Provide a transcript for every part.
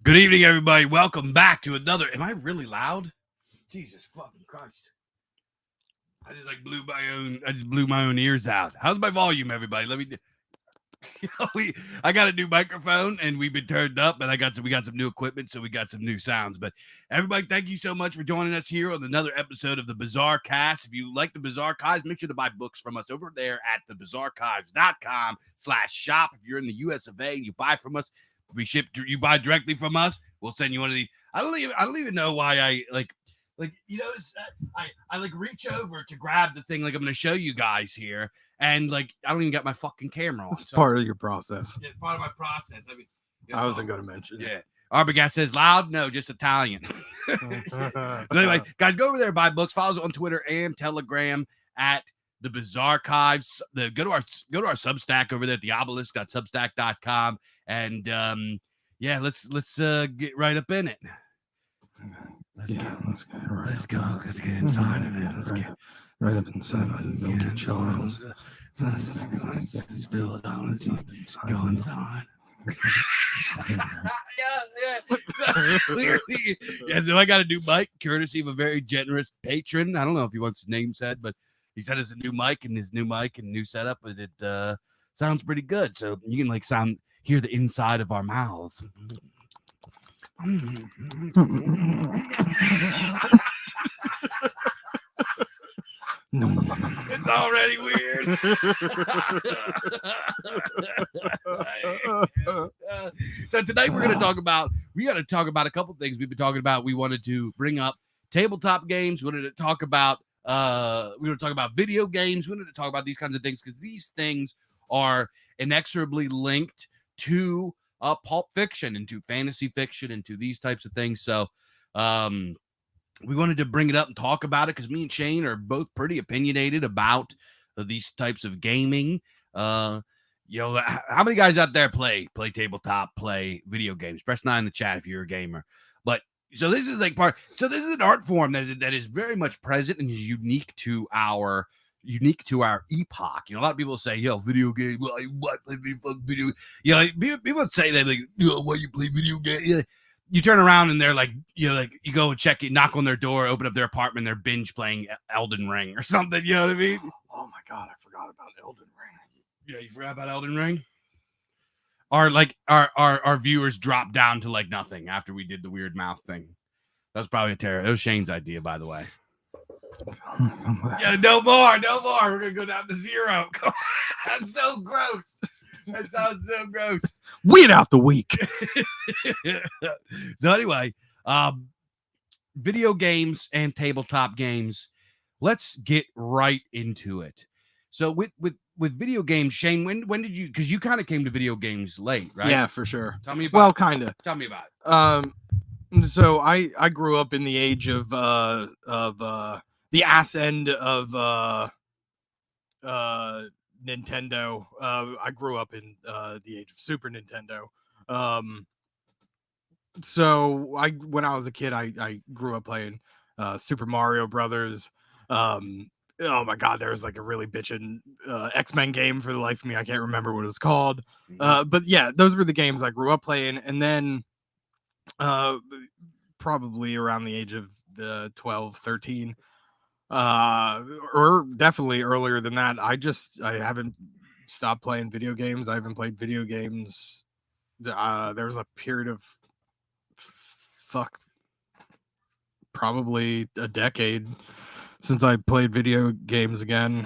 Good evening, everybody. Welcome back to another. Am I really loud? Jesus fucking Christ! I just blew my own ears out. How's my volume, everybody? Let me. I got a new microphone and we've been turned up, and we got some new equipment, so we got some new sounds. But everybody, thank you so much for joining us here on another episode of the BIZARCAST. If you like the BIZARCAST, make sure to buy books from us over there at thebizarchives.com/shop. If you're in the US of A and you buy from us, you buy directly from us, we'll send you one of these. I don't even know why I you notice I like reach over to grab the thing like I'm going to show you guys here, and like I don't even got my fucking camera on. It's part of your process. It's part of my process. I mean, I wasn't going to mention it. Yeah. Arbogast says loud. No, just Italian. So anyway, guys, go over there, buy books. Follow us on Twitter and Telegram at the BIZARCAST. Go to our Substack over there at theobelisk.substack.com, and yeah, let's get right up in it. Let's go. Let's get inside of it. Let's get right up inside. Don't get Charles. Let's feel it on. Let's go inside. Yeah. So I got a new mic, courtesy of a very generous patron. I don't know if he wants his name said, but he said it's a new mic and new setup, but it sounds pretty good. So you can hear the inside of our mouths. It's already weird. So tonight we got to talk about a couple things we've been talking about. We wanted to bring up tabletop games. We wanted to talk about video games. We wanted to talk about these kinds of things because these things are inexorably linked to pulp fiction, into fantasy fiction, into these types of things. So we wanted to bring it up and talk about it because me and Shane are both pretty opinionated about these types of gaming. How many guys out there play tabletop, play video games? Press 9 in the chat if you're a gamer. But so this is an art form that is very much present and is unique to our epoch. A lot of people say, video game, why play video? People say that, like, why you play video game? Yeah. You turn around and they're like, you go and check it, knock on their door, open up their apartment, they're binge playing Elden Ring or something. You know what I mean? Oh my God, I forgot about Elden Ring. Yeah, you forgot about Elden Ring? Our viewers dropped down to like nothing after we did the weird mouth thing. That was probably it was Shane's idea, by the way. Yeah, no more. We're gonna go down to 0. That's so gross. That sounds so gross. Weed out the week. So anyway, video games and tabletop games. Let's get right into it. So with video games, Shane, when did you? Because you kind of came to video games late, right? Yeah, for sure. Tell me about. Kind of. Tell me about it. So I grew up in the age of the ass end of Nintendo. I grew up in the age of Super Nintendo. So when I was a kid, I grew up playing Super Mario Brothers. Oh my God, there was like a really bitchin' X-Men game for the life of me. I can't remember what it was called. But yeah, those were the games I grew up playing. And then probably around the age of 12, 13, or definitely earlier than that, I haven't stopped playing video games. I haven't played video games. There was a period of probably a decade since I played video games again.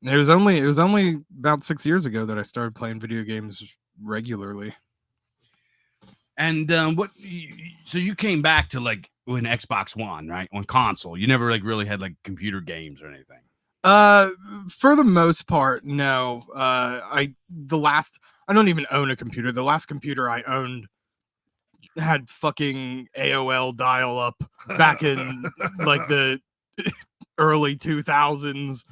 It was only about 6 years ago that I started playing video games regularly. And so you came back to like when Xbox One, right? On console. You never like really had like computer games or anything. For the most part, no. I don't even own a computer. The last computer I owned had fucking AOL dial-up back in like the early 2000s.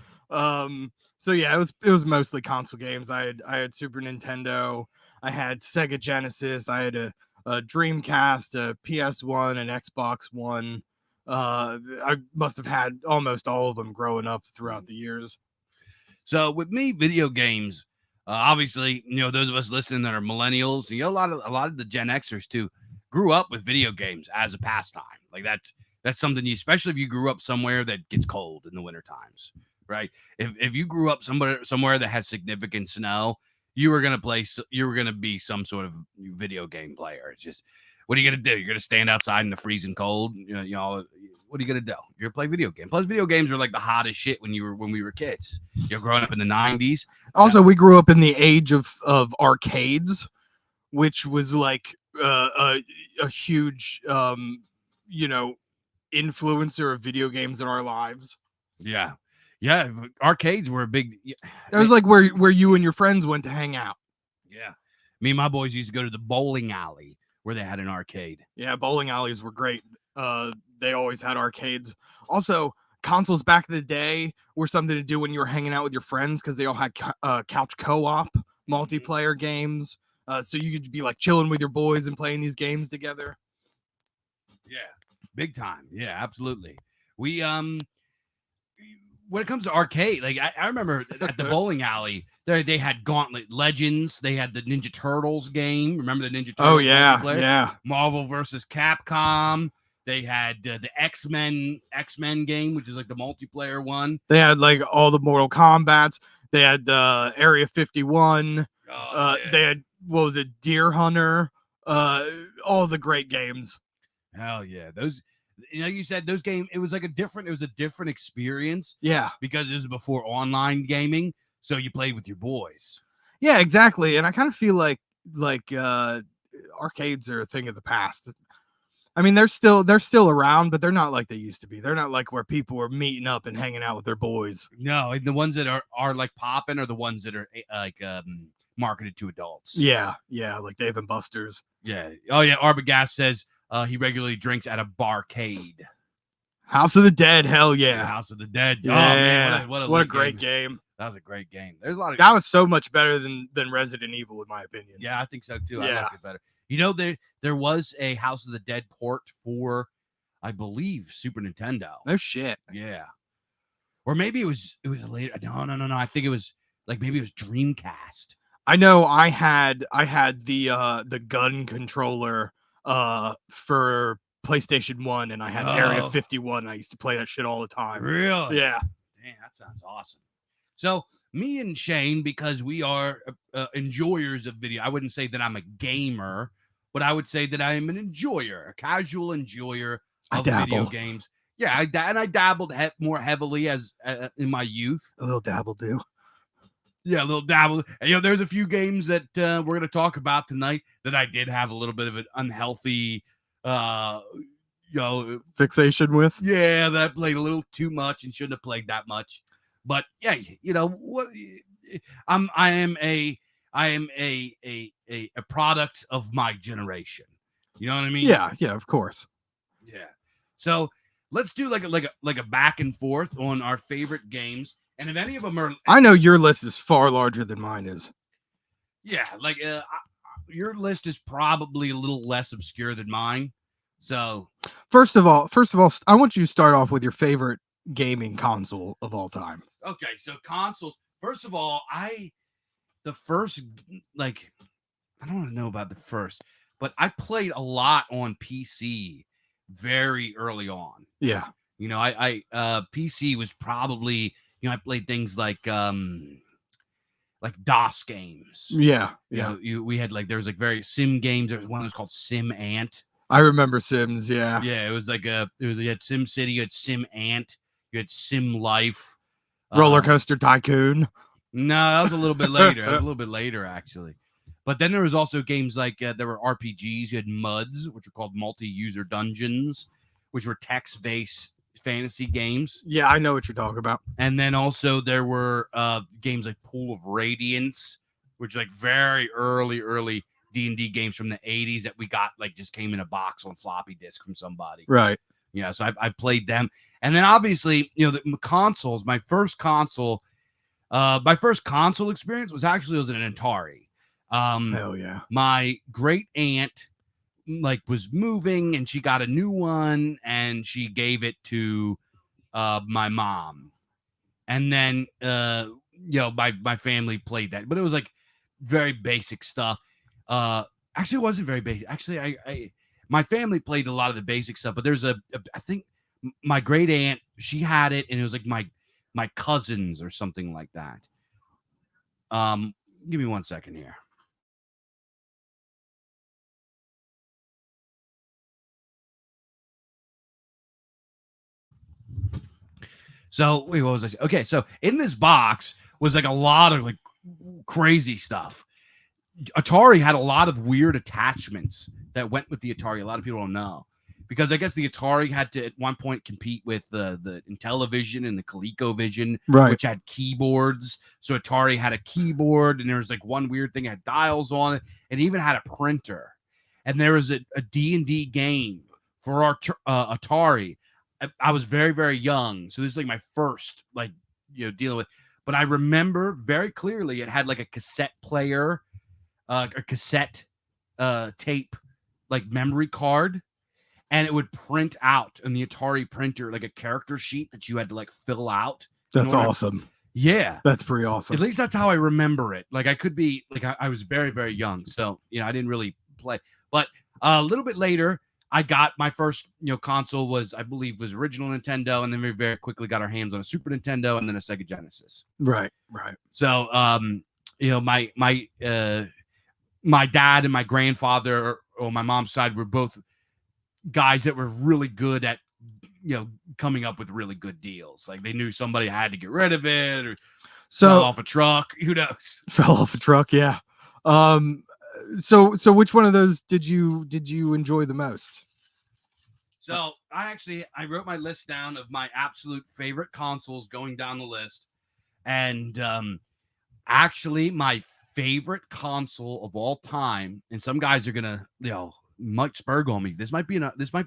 So yeah, it was mostly console games. I had Super Nintendo, I had Sega Genesis, I had a Dreamcast, a PS1, an Xbox One. I must have had almost all of them growing up throughout the years. So with me, video games, Obviously, those of us listening that are millennials, a lot of the Gen Xers too, grew up with video games as a pastime. Like that's something you, especially if you grew up somewhere that gets cold in the winter times, right? If you grew up somewhere that has significant snow, you were gonna be some sort of video game player. It's just, what are you gonna do? You're gonna stand outside in the freezing cold. What are you gonna do? You're gonna play video games. Plus, video games were like the hottest shit when we were kids. Growing up in the '90s. Also, we grew up in the age of arcades, which was like a huge influencer of video games in our lives. Yeah. Arcades were a big. It was like where you and your friends went to hang out. Yeah, me and my boys used to go to the bowling alley where they had an arcade. Yeah, bowling alleys were great. They always had arcades. Also, consoles back in the day were something to do when you were hanging out with your friends, because they all had couch co-op multiplayer games. So you could be like chilling with your boys and playing these games together. Yeah, big time. Yeah, absolutely. We when it comes to arcade, like I remember at the bowling alley, they had Gauntlet Legends. They had the Ninja Turtles game. Remember the Ninja Turtles? Oh yeah. Marvel versus Capcom. They had the X-Men game, which is like the multiplayer one. They had like all the Mortal Kombats. They had Area 51. They had, what was it, Deer Hunter? All the great games. Hell yeah, those. You said those games. It was a different experience. Yeah, because it was before online gaming, so you played with your boys. Yeah, exactly. And I kind of feel like arcades are a thing of the past. I mean, they're still around, but they're not like they used to be. They're not like where people were meeting up and hanging out with their boys. No, the ones that are like popping are the ones that are like marketed to adults. Yeah, like Dave and Buster's. Yeah. Oh yeah. Arbogast says he regularly drinks at a barcade. House of the Dead, hell yeah. House of the Dead. Yeah. Oh man, what a great game. That was a great game. There's a lot of that was so much better than Resident Evil, in my opinion. Yeah, I think so too. Yeah. I liked it better. There was a House of the Dead port for, I believe, Super Nintendo. No shit. Yeah. Or maybe it was later. No. I think it was maybe it was Dreamcast. I know I had the gun controller for PlayStation 1, and I had Area 51. I used to play that shit all the time. Really? Yeah. Damn, that sounds awesome. So me and Shane, because we are enjoyers of video, I wouldn't say that I'm a gamer, but I would say that I am an enjoyer, a casual enjoyer of video games. Yeah, I dabbled more heavily as in my youth. A little dabble do. Yeah, a little dabble. And, there's a few games that we're going to talk about tonight that I did have a little bit of an unhealthy, fixation with. Yeah, that I played a little too much and shouldn't have played that much. But yeah, what? I am a product of my generation. You know what I mean? Yeah, of course. Yeah. So let's do like a back and forth on our favorite games. And if any of them are, I know your list is far larger than mine is. Yeah, your list is probably a little less obscure than mine. So first of all, I want you to start off with your favorite gaming console of all time. Okay, so consoles. First of all, I don't know about the first, but I played a lot on PC very early on. Yeah. I PC was probably, I played things like DOS games. Yeah. We had there was very sim games. There was one that was called Sim Ant. I remember Sims. Yeah. Yeah. It was you had Sim City, you had Sim Ant, you had Sim Life. Roller Coaster Tycoon. No, that was a little bit later. That was a little bit later, actually. But then there was also games like there were RPGs. You had MUDs, which were called multi-user dungeons, which were text-based fantasy games. Yeah, I know what you're talking about. And then also there were games like Pool of Radiance, which very early D&D games from the 80s that we got just came in a box on floppy disk from somebody. Right. Yeah, so I played them. And then obviously, the consoles, my first console experience was an Atari. Hell yeah. My great aunt was moving and she got a new one and she gave it to my mom. And then my family played that, but it was like very basic stuff. Actually, it wasn't very basic. Actually, I my family played a lot of the basic stuff, but there's I think my great aunt, she had it, and it was like my cousins or something like that. Give me 1 second here. So wait, what was I saying? Okay, so in this box was like a lot of like crazy stuff. Atari had a lot of weird attachments that went with the Atari. A lot of people don't know, because I guess the Atari had to at one point compete with the Intellivision and the ColecoVision, Right. which had keyboards. So Atari had a keyboard, and there was like one weird thing that had dials on it, and even had a printer. And there was a D&D game for our Atari. I was very, very young, so this is like my first dealing with. But I remember very clearly it had like a cassette player, a cassette tape, like memory card, and it would print out in the Atari printer like a character sheet that you had to like fill out. That's awesome. Yeah, that's pretty awesome. At least that's how I remember it. Like I could be like I was very, very young, so I didn't really play. But a little bit later, I got my first console was, I believe, was original Nintendo, and then we very quickly got our hands on a Super Nintendo and then a Sega Genesis. Right. So my dad and my grandfather on my mom's side were both guys that were really good at coming up with really good deals. Like they knew somebody had to get rid of it or fell off a truck. Who knows? Fell off a truck, yeah. So which one of those did you enjoy the most? So I wrote my list down of my absolute favorite consoles going down the list. And actually my favorite console of all time, and some guys are gonna Mike Spurg on me. This might be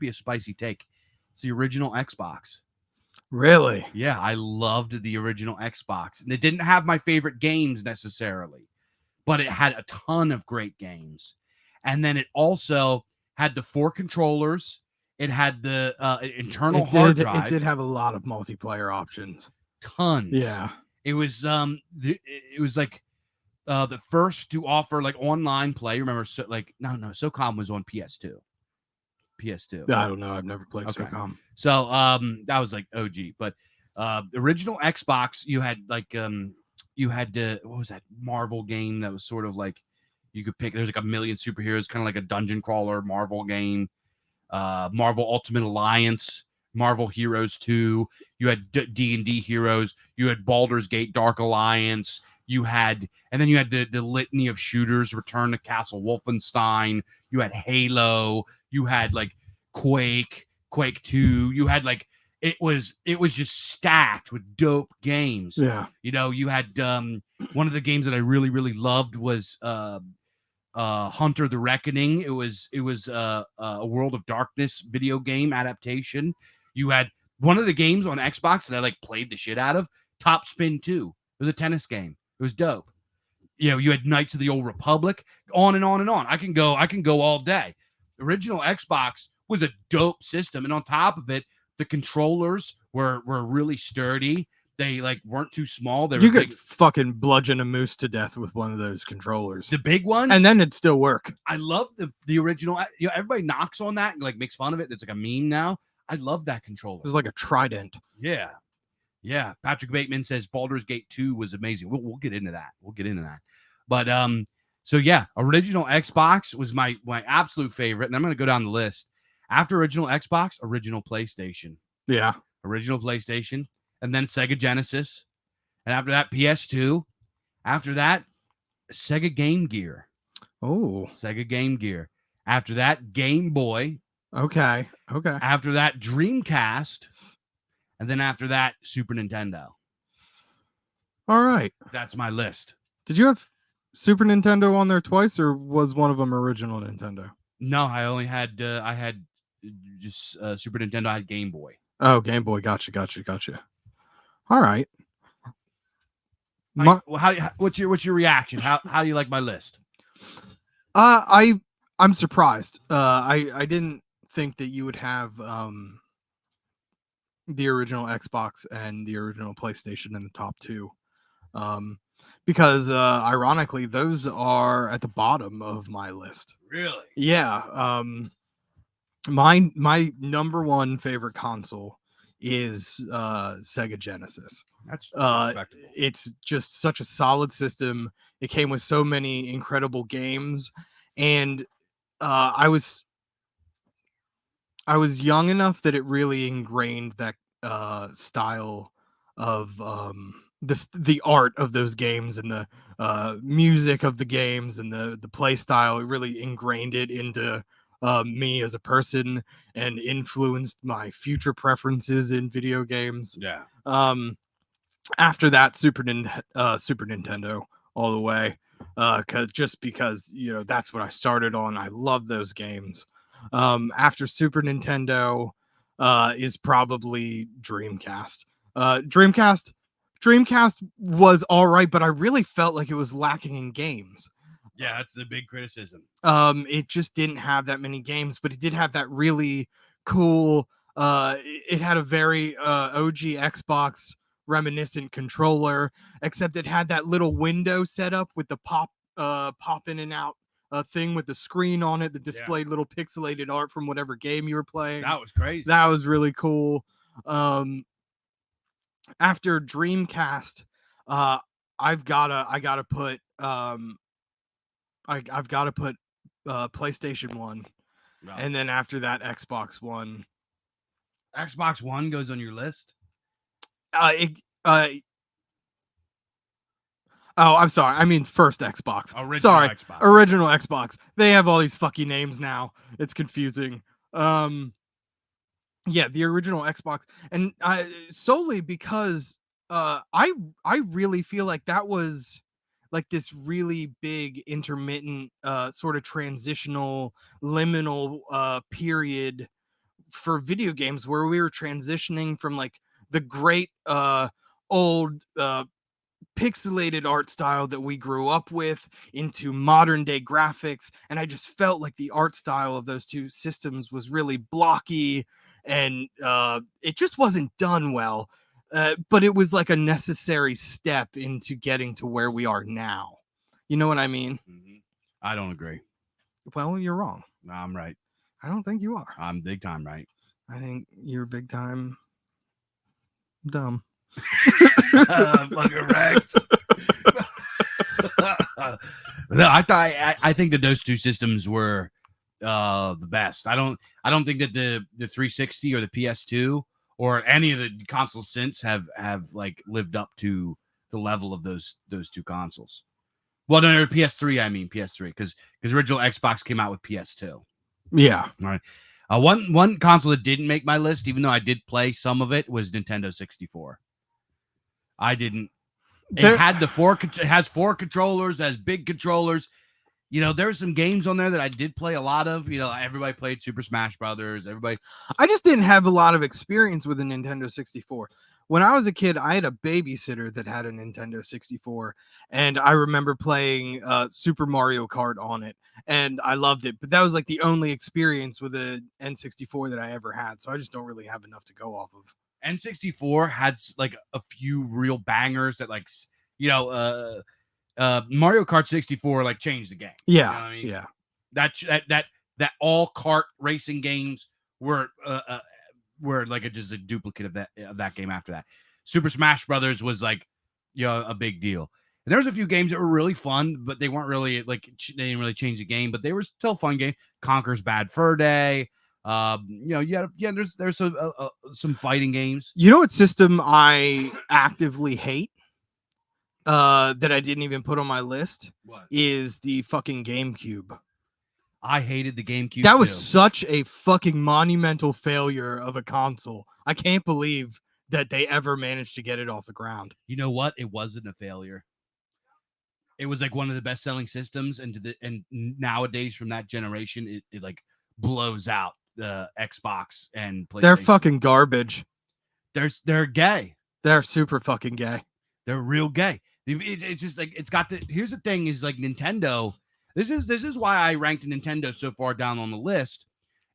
a spicy take. It's the original Xbox. Really? Yeah, I loved the original Xbox. And it didn't have my favorite games necessarily, but it had a ton of great games. And then it also had the 4 controllers. It had the internal hard drive. It did have a lot of multiplayer options. Tons. Yeah. It was like the first to offer like online play. Remember, SOCOM was on PS2. I don't know. I've never played SOCOM. So that was like OG. But the original Xbox, you had like what was that Marvel game that was sort of like you could pick? There's like a million superheroes, kind of like a dungeon crawler Marvel game. Marvel Ultimate Alliance, Marvel Heroes 2. You had D&D Heroes. You had Baldur's Gate Dark Alliance. And then you had the litany of shooters, Return to Castle Wolfenstein. You had Halo. You had like Quake 2. You had like it was just stacked with dope games. Yeah. You had one of the games that I really, really loved was Hunter the Reckoning. It was a World of Darkness video game adaptation. You had one of the games on Xbox that I like played the shit out of, Top Spin 2. It was a tennis game. It was dope. You had Knights of the Old Republic, on and on and on. I can go all day. The original Xbox was a dope system, and on top of it, the controllers were really sturdy. They like weren't too small. They you were could fucking bludgeon a moose to death with one of those controllers. The big ones, and then it'd still work. I love the original. Everybody knocks on that and like makes fun of it. It's like a meme now. I love that controller. It's like a trident. Yeah. Patrick Bateman says Baldur's Gate 2 was amazing. We'll get into that. But so yeah, original Xbox was my absolute favorite, and I'm gonna go down the list. After original Xbox, original PlayStation. Yeah. Original PlayStation, and then Sega Genesis, and after that PS2. After that, Sega Game Gear. Oh. Sega Game Gear. After that, Game Boy. Okay. After that, Dreamcast. And then after that, Super Nintendo. All right. That's my list. Did you have Super Nintendo on there twice, or was one of them original Nintendo? No, I only had just Super Nintendo. I had Game Boy. Oh, Game Boy. Gotcha. All right. What's your reaction? How do you like my list? I'm surprised. I didn't think that you would have the original Xbox and the original PlayStation in the top 2. Because ironically, those are at the bottom of my list. Really? Yeah. My number one favorite console is Sega Genesis. That's Uh, respectable. it's just such a solid system. It came with so many incredible games, and I was young enough that it really ingrained that style of the art of those games and the music of the games and the play style. It really ingrained it into me as a person and influenced my future preferences in video games. Yeah. After that, Super Nintendo all the way, because that's what I started on. I love those games. After Super Nintendo is probably Dreamcast. Dreamcast was all right, but I really felt like it was lacking in games. Yeah, that's the big criticism. It just didn't have that many games, but it did have that really cool. It had a very OG Xbox reminiscent controller, except it had that little window set up with the pop in and out thing with the screen on it that displayed little pixelated art from whatever game you were playing. That was crazy. That was really cool. After Dreamcast, I've gotta put I've got to put PlayStation 1, and then after that Xbox One. Xbox One goes on your list? Oh, I'm sorry. I mean first Xbox. Xbox. Original Xbox. They have all these fucking names now. It's confusing. Yeah, the original Xbox, and solely because I really feel like that was like this really big intermittent sort of transitional liminal period for video games where we were transitioning from like the great old pixelated art style that we grew up with into modern day graphics, and I just felt like the art style of those two systems was really blocky, and it just wasn't done well. But it was like a necessary step into getting to where we are now. You know what I mean? Mm-hmm. I don't agree. Well, you're wrong. No, I'm right. I don't think you are. I'm big time right. I think you're big time dumb. Fucking wrecked. No, I think that those two systems were the best. I don't think that the 360 or the PS2 or any of the consoles since have like lived up to the level of those two consoles. Well, no, PS3. I mean PS3 because original Xbox came out with PS2. Yeah. All right. One console that didn't make my list, even though I did play some of it, was Nintendo 64. I didn't. It has 4 controllers, has big controllers. There's some games on there that I did play a lot of. Everybody played Super Smash Brothers. I just didn't have a lot of experience with a Nintendo 64. When I was a kid, I had a babysitter that had a Nintendo 64, and I remember playing Super Mario Kart on it, and I loved it. But that was like the only experience with a N64 that I ever had, so I just don't really have enough to go off of. N64 had like a few real bangers that Mario Kart 64 like changed the game. Yeah, I mean? Yeah. That all kart racing games were like just a duplicate of that game after that. Super Smash Brothers was like a big deal. And there was a few games that were really fun, but they weren't really like they didn't really change the game, but they were still fun games. Conker's Bad Fur Day. There's some fighting games. You know what system I actively hate? That I didn't even put on my list is the fucking GameCube. I hated the GameCube. That was such a fucking monumental failure of a console. I can't believe that they ever managed to get it off the ground. You know what? It wasn't a failure. It was like one of the best selling systems, and nowadays from that generation, it like blows out the Xbox and PlayStation. They're fucking garbage. They're gay. They're super fucking gay. They're real gay. It's just like here's the thing is like Nintendo. This is why I ranked Nintendo so far down on the list,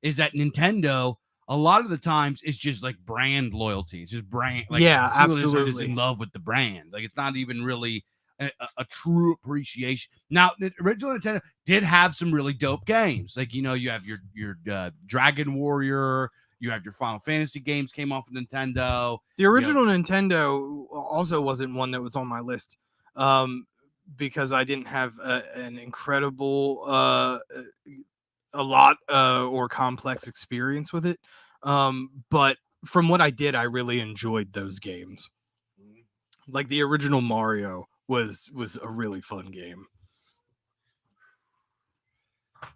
is that Nintendo a lot of the times it's just like brand loyalty. It's just brand. Like, Yeah, people just are just absolutely. in love with the brand. Like, it's not even really a true appreciation. Now, the original Nintendo did have some really dope games. Like, you have your Dragon Warrior. You have your Final Fantasy games came off of Nintendo. The original Nintendo also wasn't one that was on my list, because I didn't have an incredible, a lot or complex experience with it. But from what I did, I really enjoyed those games. Like the original Mario was a really fun game.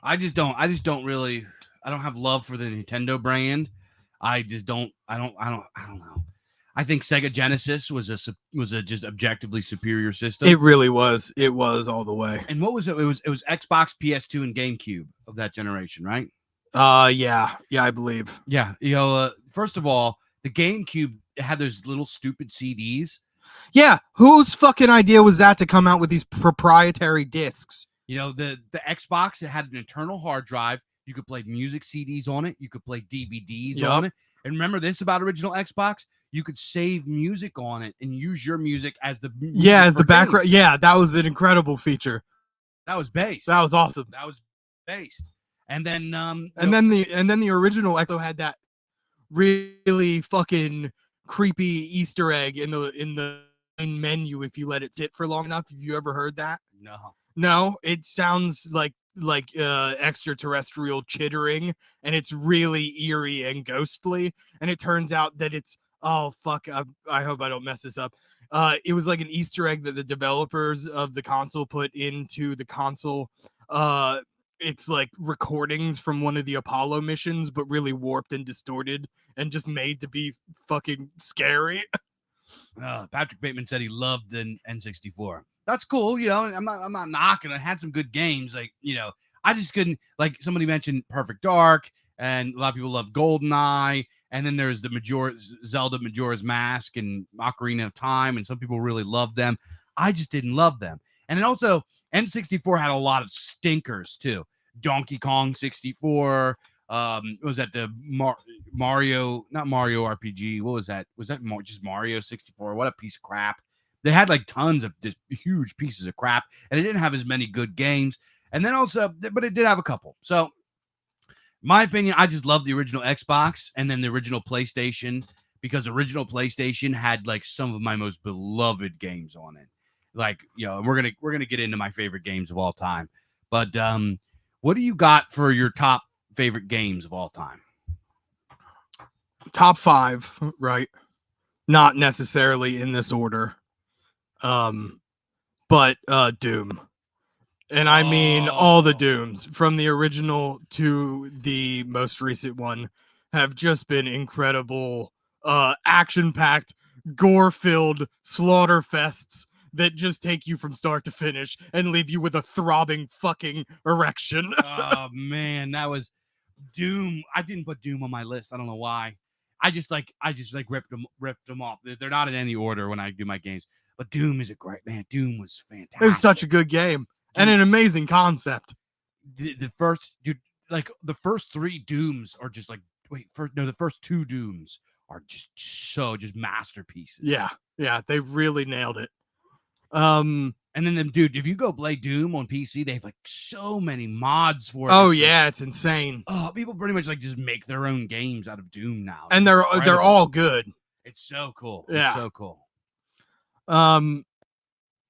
I don't have love for the Nintendo brand. I don't know. I think Sega Genesis was a just objectively superior system. It really was. It was all the way. And what was it? It was Xbox, PS2, and GameCube of that generation, right? Yeah, I believe. Yeah. First of all, the GameCube had those little stupid CDs. Yeah, whose fucking idea was that to come out with these proprietary discs? The Xbox, it had an internal hard drive. You could play music CDs on it. You could play DVDs on it. And remember this about original Xbox? You could save music on it and use your music as the background. Yeah, that was an incredible feature. That was based. That was awesome. That was based. And then then the original Echo had that really fucking creepy Easter egg in the main menu if you let it sit for long enough. Have you ever heard that? No, it sounds like extraterrestrial chittering, and it's really eerie and ghostly, and it turns out that it's I hope I don't mess this up. It was like an Easter egg that the developers of the console put into the console. It's like recordings from one of the Apollo missions, but really warped and distorted and just made to be fucking scary. Patrick Bateman said he loved the N64. That's cool. I'm not knocking. I had some good games. Like, I just couldn't, like somebody mentioned Perfect Dark, and a lot of people love GoldenEye. And then there's the Zelda Majora's Mask and Ocarina of Time, and some people really love them. I just didn't love them. And then also N64 had a lot of stinkers too. Donkey Kong 64. Was that the Mario? Not Mario RPG. What was that? Was that just Mario 64? What a piece of crap. They had like tons of just huge pieces of crap, and it didn't have as many good games. And then also, but it did have a couple. So, my opinion, I just love the original Xbox and then the original PlayStation, because the original PlayStation had like some of my most beloved games on it. Like, and we're gonna get into my favorite games of all time. But what do you got for your top favorite games of all time? Top 5, right? Not necessarily in this order. But Doom. And I mean all the Dooms from the original to the most recent one have just been incredible, action-packed, gore-filled slaughter fests that just take you from start to finish and leave you with a throbbing fucking erection. Oh man, that was Doom. I didn't put Doom on my list. I don't know why. I just ripped them off. They're not in any order when I do my games. But Doom is a great man. Doom was fantastic. It was such a good game. And an amazing concept. The first 3 Dooms are just like the first 2 Dooms are just masterpieces. Yeah, they really nailed it. And then dude, if you go play Doom on PC, they have like so many mods for it. Oh yeah, it's insane. Oh, people pretty much like just make their own games out of Doom now. And they're all good. It's so cool. Yeah. It's so cool.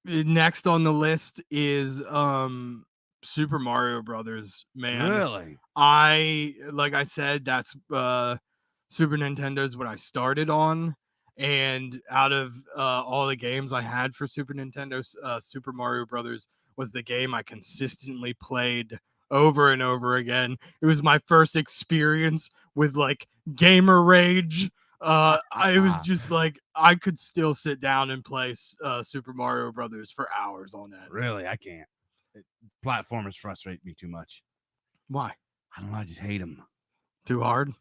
Next on the list is Super Mario Brothers. Man, really? Like I said, that's Super Nintendo's what I started on, and out of all the games I had for Super Nintendo, Super Mario Brothers was the game I consistently played over and over again. It was my first experience with like gamer rage. I was just like, I could still sit down and play Super Mario Brothers for hours on end. Really, I can't. Platformers frustrate me too much. Why? I don't know. I just hate them. Too hard?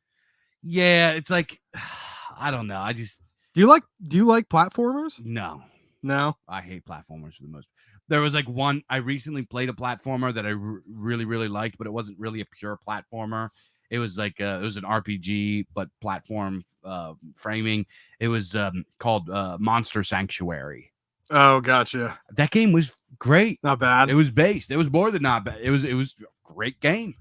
Yeah, it's like, I don't know. I just. Do you like platformers? No. I hate platformers for the most. There was like one. I recently played a platformer that I really really liked, but it wasn't really a pure platformer. It was like it was an RPG but platform framing. It was called Monster Sanctuary. Oh, gotcha. That game was great. Not bad. It was based. It was more than not bad. It was a great game.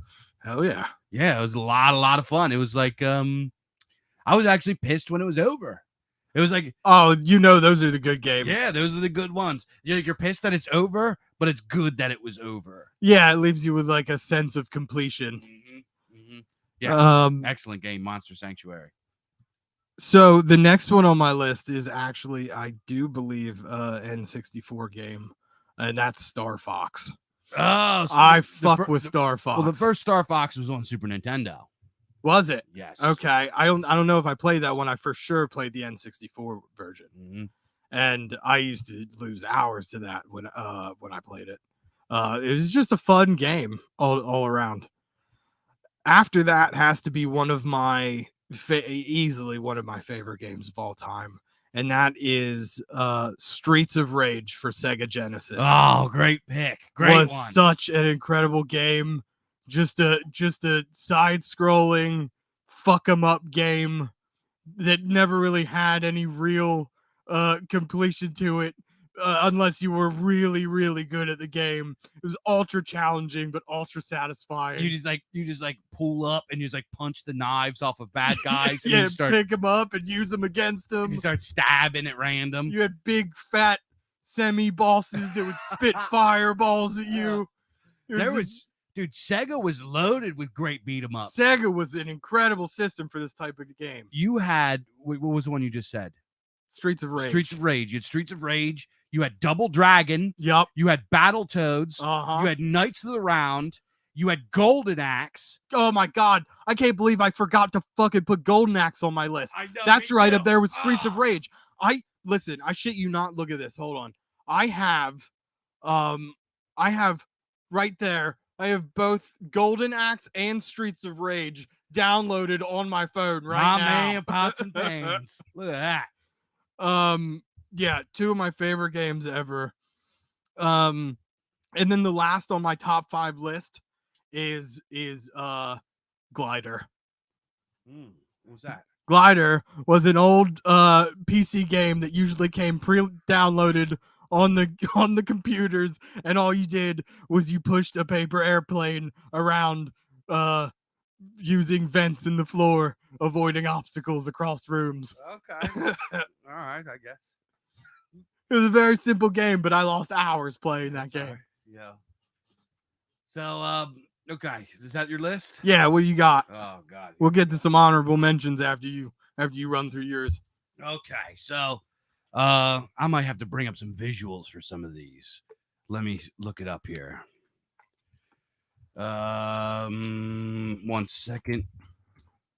Hell yeah. Yeah, it was a lot of fun. It was like I was actually pissed when it was over. It was like, oh, those are the good games. Yeah, those are the good ones. You're pissed that it's over, but it's good that it was over. Yeah, it leaves you with like a sense of completion. Yeah, excellent game, Monster Sanctuary. So the next one on my list is actually, I do believe, N64 game, and that's Star Fox. Oh, so I fuck with Star Fox. Well, the first Star Fox was on Super Nintendo. Was it? Yes. Okay. I don't know if I played that one. I for sure played the N64 version, and I used to lose hours to that when I played it. It was just a fun game all around. After that has to be one of my easily one of my favorite games of all time, and that is Streets of Rage for Sega Genesis. Oh, great pick. Great was one. Such an incredible game. Just a side-scrolling fuck 'em up game that never really had any real completion to it, unless you were really, really good at the game. It was ultra challenging but ultra satisfying. You just like pull up and you just like punch the knives off of bad guys. And yeah, you start, pick them up and use them against them. You start stabbing at random. You had big fat semi-bosses that would spit fireballs at you. Dude, Sega was loaded with great beat 'em ups. Sega was an incredible system for this type of game. You had, what was the one you just said? Streets of Rage. Streets of Rage. You had Streets of Rage. You had Double Dragon. Yup. You had Battletoads. You had Knights of the Round. You had Golden Axe. Oh my God. I can't believe I forgot to fucking put Golden Axe on my list. I know, that's right up there with Streets of Rage. Listen, I shit you not. Look at this. Hold on. I have right there. I have both Golden Axe and Streets of Rage downloaded on my phone right now. My man, pots and pans. Look at that. Yeah, two of my favorite games ever. And then the last on my top 5 list is Glider. What's that? Glider was an old PC game that usually came pre-downloaded on the computers, and all you did was you pushed a paper airplane around using vents in the floor, avoiding obstacles across rooms. Okay. All right, I guess. It was a very simple game, but I lost hours playing that game. Right. Yeah. So, okay, is that your list? Yeah, what do you got? Oh God. We'll get to some honorable mentions after you run through yours. Okay, so I might have to bring up some visuals for some of these. Let me look it up here. 1 second.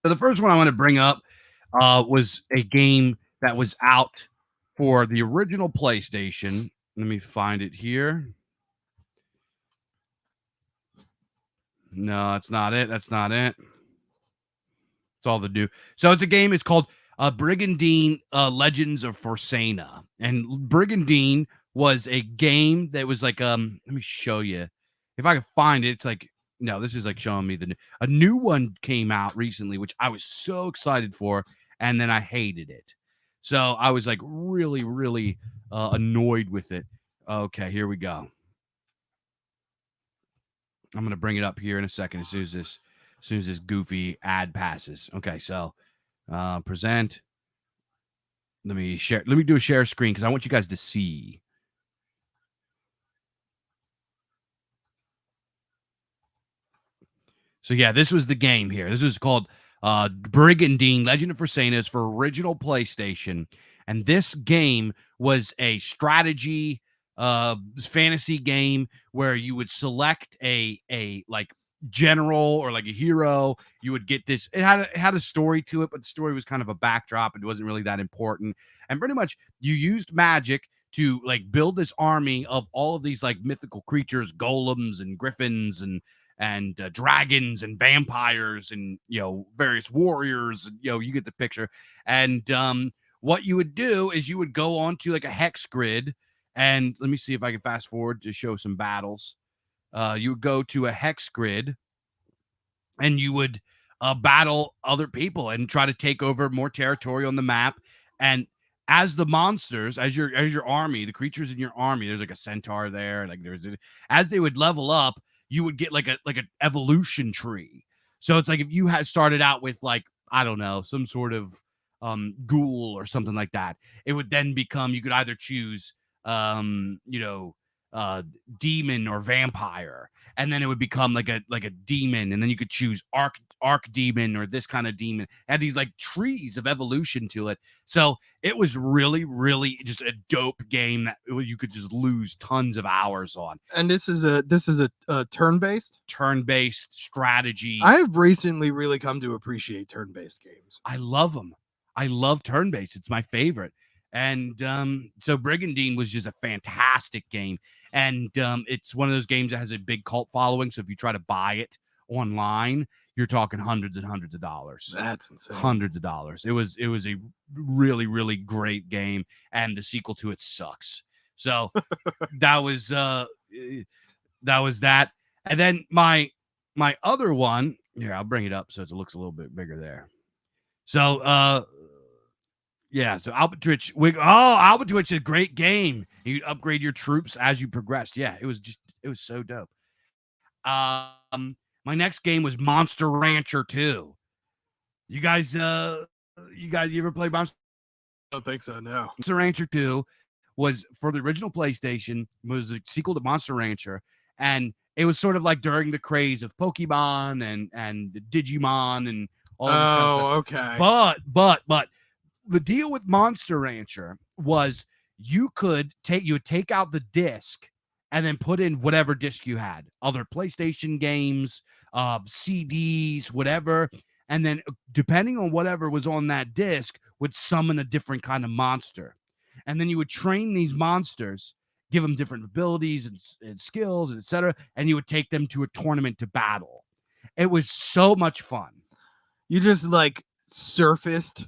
So the first one I want to bring up was a game that was out for the original PlayStation. Let me find it here. No, that's not it. That's not it. It's all the new. So it's a game. It's called Brigandine Legends of Forsena. And Brigandine was a game that was like, let me show you. If I can find it, it's like, no, this is like showing me a new one came out recently, which I was so excited for. And then I hated it. So I was like really, really annoyed with it. Okay, here we go. I'm going to bring it up here in a second as soon as this goofy ad passes. Okay, so present. Let me do a share screen because I want you guys to see. So yeah, this was the game here. This is called Brigandine Legend of Forsena. It's for original PlayStation. And this game was a strategy fantasy game where you would select a like general or like a hero. You would get this. It had a story to it, but the story was kind of a backdrop. It wasn't really that important. And pretty much you used magic to like build this army of all of these like mythical creatures, golems and griffins and dragons and vampires and various warriors. You get the picture. And what you would do is you would go on to like a hex grid. And let me see if I can fast forward to show some battles. You would go to a hex grid and you would battle other people and try to take over more territory on the map. And as the monsters, as your army, the creatures in your army, there's like a centaur there, like as they would level up, you would get like an evolution tree. So it's like if you had started out with like, I don't know, some sort of ghoul or something like that, it would then become, you could either choose demon or vampire, and then it would become like a demon, and then you could choose arc demon or this kind of demon. It had these like trees of evolution to it. So it was really, really just a dope game that you could just lose tons of hours on. And this is a turn-based strategy. I have recently really come to appreciate turn-based games. I love them. I love turn-based. It's my favorite. And so Brigandine was just a fantastic game. And it's one of those games that has a big cult following. So if you try to buy it online, you're talking hundreds and hundreds of dollars. That's insane. Hundreds of dollars. It was a really, really great game. And the sequel to it sucks. So that was that. And then my other one, here, I'll bring it up so it looks a little bit bigger there. So yeah, so Alpha Twitch. Alpha Twitch is a great game. You upgrade your troops as you progressed. Yeah, it was so dope. My next game was Monster Rancher 2. You guys you ever play Monster? I don't think so, no. Monster Rancher 2 was for the original PlayStation, was a sequel to Monster Rancher, and it was sort of like during the craze of Pokemon and Digimon and all this kind of stuff. Okay. But the deal with Monster Rancher was you would take out the disc and then put in whatever disc you had, other PlayStation games, CDs, whatever. And then depending on whatever was on that disc would summon a different kind of monster. And then you would train these monsters, give them different abilities and skills, and etc. And you would take them to a tournament to battle. It was so much fun. You just like surfaced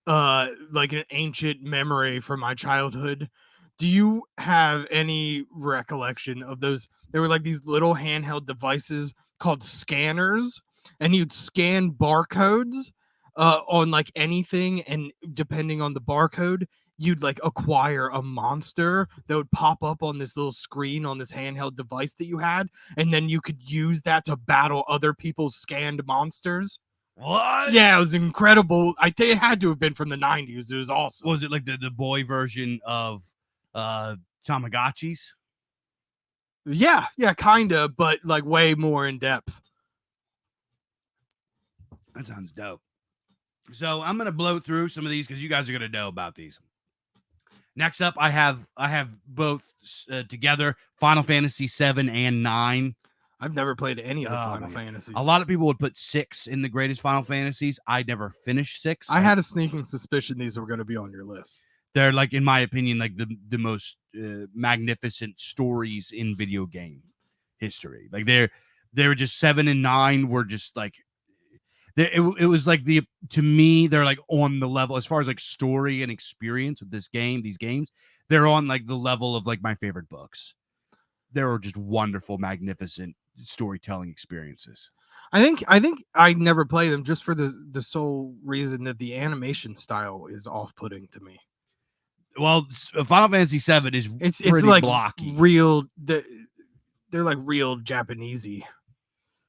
like an ancient memory from my childhood. Do you have any recollection of those? There were like these little handheld devices called scanners, and you'd scan barcodes on like anything, and depending on the barcode, you'd like acquire a monster that would pop up on this little screen on this handheld device that you had, and then you could use that to battle other people's scanned monsters. What? Yeah, it was incredible. I think it had to have been from the 90s. It was awesome. Was it like the boy version of Tamagotchis? Yeah, kind of, but like way more in depth. That sounds dope. So I'm gonna blow through some of these because you guys are gonna know about these. Next up, I have both together Final Fantasy 7 and 9. I've never played any of the Final Fantasies. A lot of people would put 6 in the greatest Final Fantasies. I never finished 6. I had a sneaking suspicion these were going to be on your list. They're like, in my opinion, like the most magnificent stories in video game history. Like they were just 7 and 9 were just like it was like to me they're like on the level as far as like story and experience of these games. They're on like the level of like my favorite books. They were just wonderful, magnificent storytelling experiences. I think I never played them just for the sole reason that the animation style is off-putting to me. Well, Final Fantasy 7 is it's like blocky. They're like real Japanesey.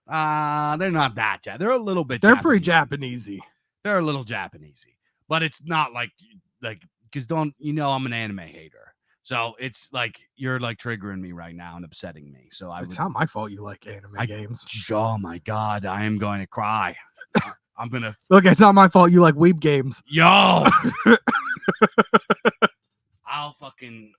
They're not that. They're a little bit. They're pretty Japanesey. They're a little Japanesey, but it's not like because I'm an anime hater. So it's like you're like triggering me right now and upsetting me. So it's not my fault you like anime games. Oh my god, I am going to cry. I'm gonna look. It's not my fault you like weeb games. Yo, I'll fucking.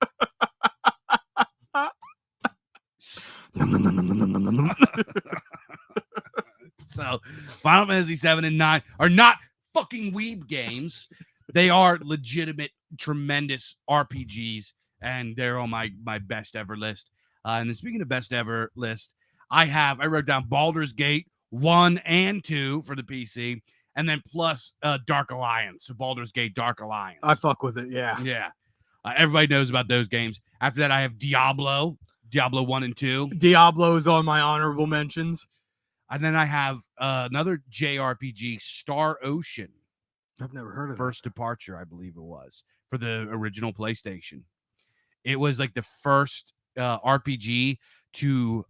So Final Fantasy 7 and 9 are not fucking weeb games. They are legitimate, tremendous RPGs. And they're on my best ever list. And then speaking of best ever list, I wrote down Baldur's Gate 1 and 2 for the PC, and then plus Dark Alliance. So Baldur's Gate Dark Alliance. I fuck with it, yeah. Yeah. Everybody knows about those games. After that, I have Diablo 1 and 2. Diablo is on my honorable mentions. And then I have another JRPG, Star Ocean. I've never heard of First Departure, I believe it was, for the original PlayStation. It was like the first RPG to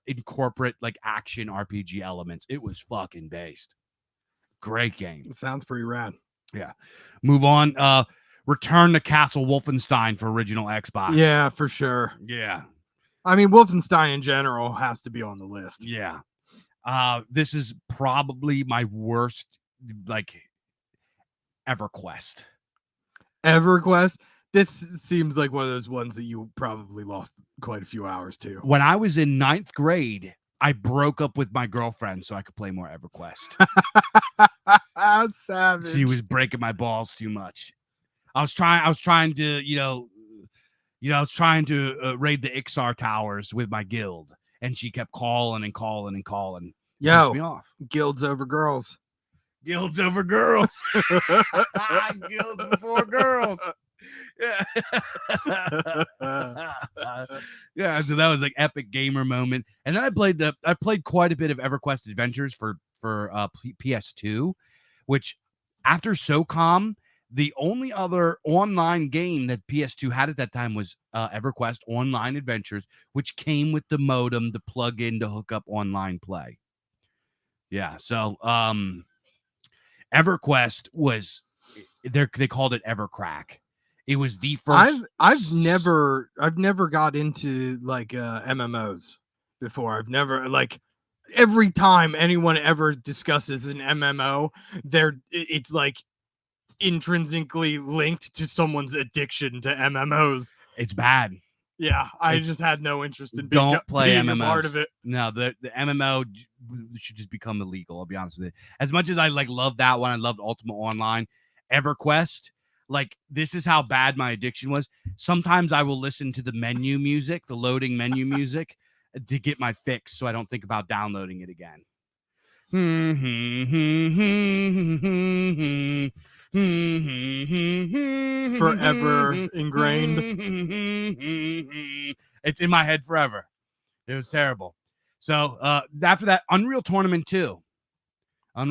incorporate like action RPG elements. It was fucking based. Great game. It sounds pretty rad. Yeah. Move on. Return to Castle Wolfenstein for original Xbox. Yeah, for sure. Yeah. I mean, Wolfenstein in general has to be on the list. Yeah. This is probably my worst, like, EverQuest. EverQuest? This seems like one of those ones that you probably lost quite a few hours to. When I was in 9th grade, I broke up with my girlfriend so I could play more EverQuest. Savage. She was breaking my balls too much. I was trying to, I was trying to raid the Ixar towers with my guild, and she kept calling and calling and calling. Yo, pissed me off. Guilds over girls. Guilds over girls. Guilds before girls. Yeah. Yeah, so that was like epic gamer moment. And then I played quite a bit of EverQuest Adventures for PS2, which after SOCOM, the only other online game that PS2 had at that time was EverQuest Online Adventures, which came with the modem to plug in to hook up online play. Yeah, so EverQuest was they called it Evercrack. It was the first. I've never got into like MMOs before. I've never like every time anyone ever discusses an MMO, it's like intrinsically linked to someone's addiction to MMOs. It's bad. Yeah, I just had no interest in being MMOs. A part of it. No, the MMO should just become illegal. I'll be honest with you. As much as I like love that one, I loved Ultima Online, EverQuest. Like, this is how bad my addiction was. Sometimes I will listen to the menu music, the loading menu music, to get my fix so I don't think about downloading it again. Forever ingrained. It's in my head forever. It was terrible. So after that, Unreal Tournament 2. Oh,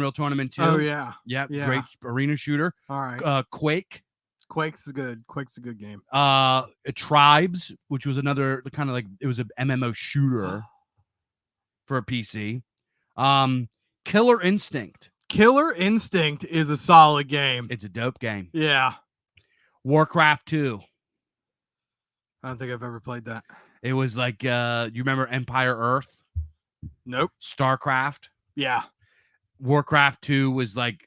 yeah. Yeah. Great arena shooter. All right. Quake. Quake's good. Quake's a good game. Tribes, which was another kind of like, it was an MMO shooter for a PC. Killer Instinct. Killer Instinct is a solid game. It's a dope game. Yeah. Warcraft 2. I don't think I've ever played that. It was like, you remember Empire Earth? Nope. StarCraft? Yeah. Warcraft 2 was like,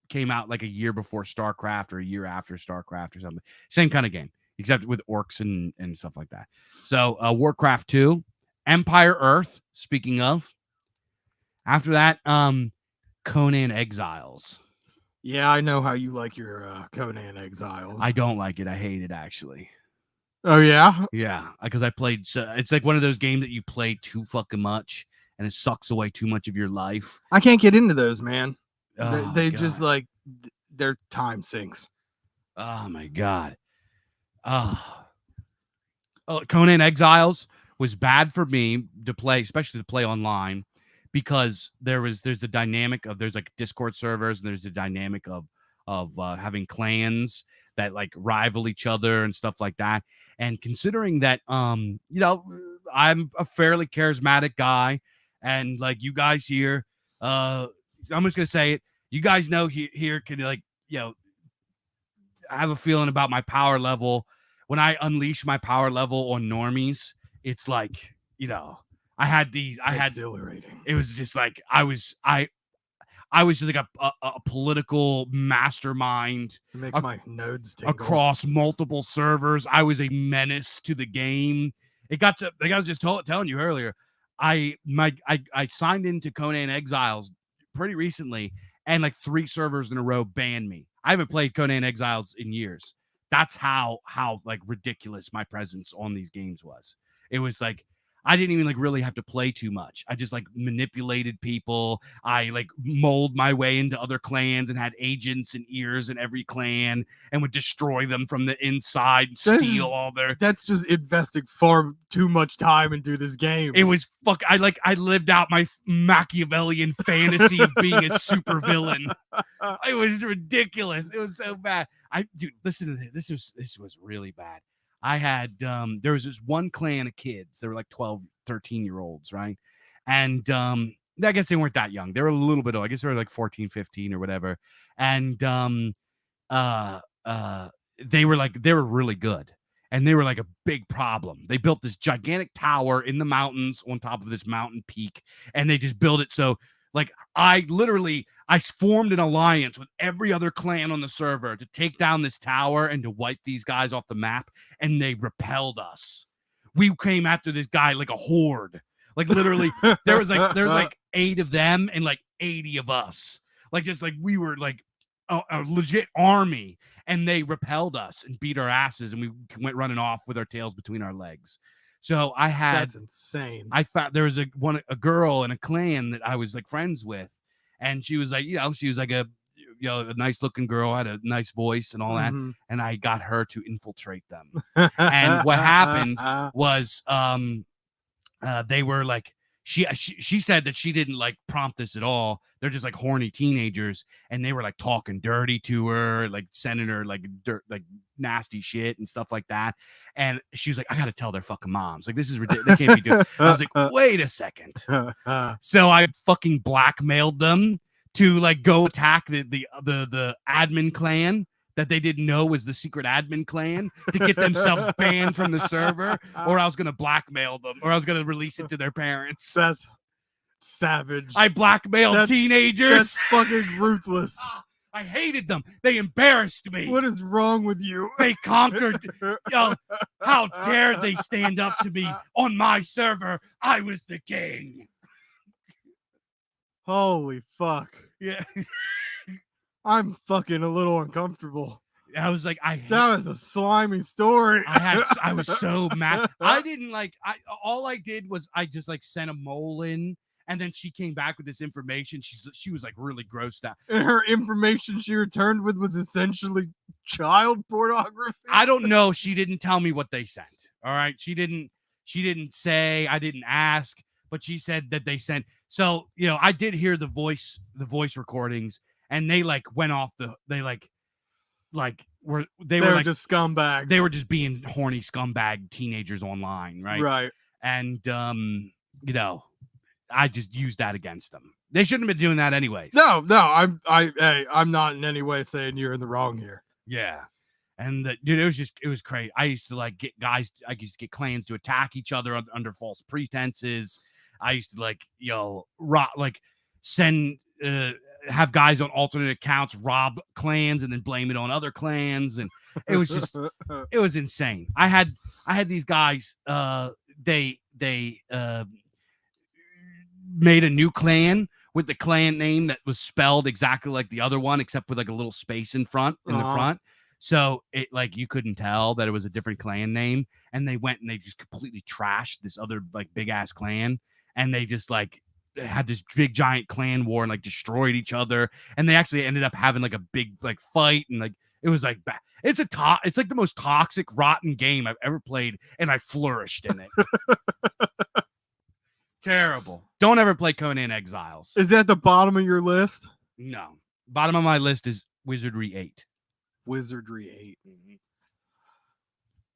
came out like a year before StarCraft or a year after StarCraft or something. Same kind of game, except with orcs and stuff like that. So Warcraft 2, Empire Earth, speaking of. After that, Conan Exiles. Yeah, I know how you like your Conan Exiles. I don't like it. I hate it, actually. Oh, yeah? Yeah, because I played... it's like one of those games that you play too fucking much, and it sucks away too much of your life. I can't get into those, man. Oh, they just like... Their time sinks. Oh, my God. Conan Exiles was bad for me to play, especially to play online, because there's the dynamic of, there's like Discord servers, and there's the dynamic of having clans that like rival each other and stuff like that. And considering that, I'm a fairly charismatic guy, and like you guys here, I'm just gonna say it. You guys know here can like, have a feeling about my power level. When I unleash my power level on normies, it's like, I had exhilarating. It was just like I was just like a political mastermind. It makes my nodes tingle. Across multiple servers. I was a menace to the game. It got to, like I was just telling you earlier, I signed into Conan Exiles pretty recently, and like 3 servers in a row banned me. I haven't played Conan Exiles in years. That's how like ridiculous my presence on these games was. It was like I didn't even like really have to play too much. I just like manipulated people. I like mold my way into other clans and had agents and ears in every clan and would destroy them from the inside and steal all their. That's just investing far too much time into this game. It was I lived out my Machiavellian fantasy of being a super villain. It was ridiculous. It was so bad. Dude, listen to this. This was really bad. I had there was this one clan of kids. They were like 12, 13-year-olds, right? And I guess they weren't that young. They were a little bit old. I guess they were like 14, 15 or whatever. And they were really good. And they were like a big problem. They built this gigantic tower in the mountains on top of this mountain peak, and they just built it so like I formed an alliance with every other clan on the server to take down this tower and to wipe these guys off the map, and they repelled us. We came after this guy like a horde. Like literally, there was like 8 of them and like 80 of us. Like just like we were like a legit army, and they repelled us and beat our asses, and we went running off with our tails between our legs. So that's insane. I found there was a girl in a clan that I was like friends with, and she was like, she was like a nice looking girl, had a nice voice and all that, and I got her to infiltrate them. And what happened was they were like, she said that she didn't like prompt this at all. They're just like horny teenagers, and they were like talking dirty to her, like sending her like nasty shit and stuff like that. And she was like, I gotta tell their fucking moms. Like, this is ridiculous. They can't be doing. I was like, wait a second. So I fucking blackmailed them to like go attack the admin clan that they didn't know was the secret admin clan to get themselves banned from the server, or I was going to blackmail them, or I was going to release it to their parents. That's savage. I blackmailed teenagers. That's fucking ruthless. I hated them. They embarrassed me. What is wrong with you? They conquered. How dare they stand up to me on my server? I was the king. Holy fuck. Yeah. I'm fucking a little uncomfortable. I was like, that was a slimy story. I was so mad. I didn't all I did was I just like sent a mole in, and then she came back with this information. She was like really grossed out. And her information she returned with was essentially child pornography. I don't know. She didn't tell me what they sent. All right. She didn't say, I didn't ask, but she said that they sent. So, I did hear the voice recordings. And they like went off they were just scumbags. They were just being horny scumbag teenagers online, right? Right. And I just used that against them. They shouldn't have been doing that anyways. No, I'm not in any way saying you're in the wrong here. Yeah. And it was crazy. I used to like get clans to attack each other under false pretenses. I used to send have guys on alternate accounts rob clans and then blame it on other clans, and it was just it was insane. I had these guys they made a new clan with the clan name that was spelled exactly like the other one except with like a little space in the front, so it like you couldn't tell that it was a different clan name. And they went and they just completely trashed this other like big ass clan, and they just like had this big giant clan war and like destroyed each other, and they actually ended up having like a big like fight, and like it was like it's like the most toxic, rotten game I've ever played, and I flourished in it. Terrible. Don't ever play Conan Exiles. Is that the bottom of your list? No, bottom of my list is Wizardry 8. Wizardry 8. Mm-hmm.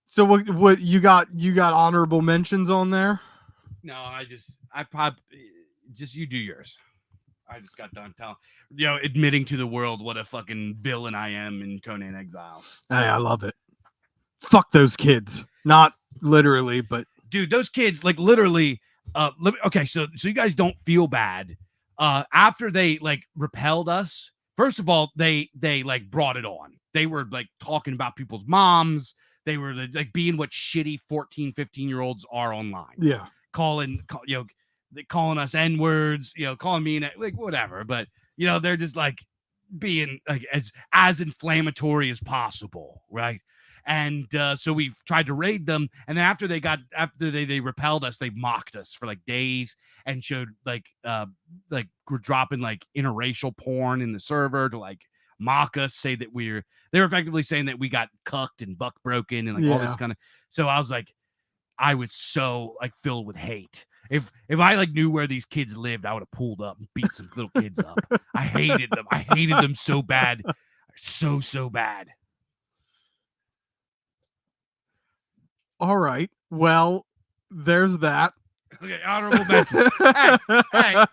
So what you got honorable mentions on there? No, I probably just you do yours. I just got done admitting to the world what a fucking villain I am in Conan Exiles. Hey, I love it. Fuck those kids. Not literally, but dude, those kids like literally. Okay, so you guys don't feel bad. After they like repelled us, first of all, they like brought it on. They were like talking about people's moms. They were like being what shitty 14, 15-year-olds are online. Yeah, calling us N-words, calling me like whatever, but they're just like being like as inflammatory as possible, right? And so we tried to raid them, and then after they repelled us, they mocked us for like days and showed like we're dropping like interracial porn in the server to like mock us, say that they were effectively saying that we got cucked and buck broken and like all this kind of. So I was like, I was so like filled with hate. If I like knew where these kids lived, I would have pulled up and beat some little kids up. I hated them. I hated them so bad, so bad. All right. Well, there's that. Okay, honorable mention. hey,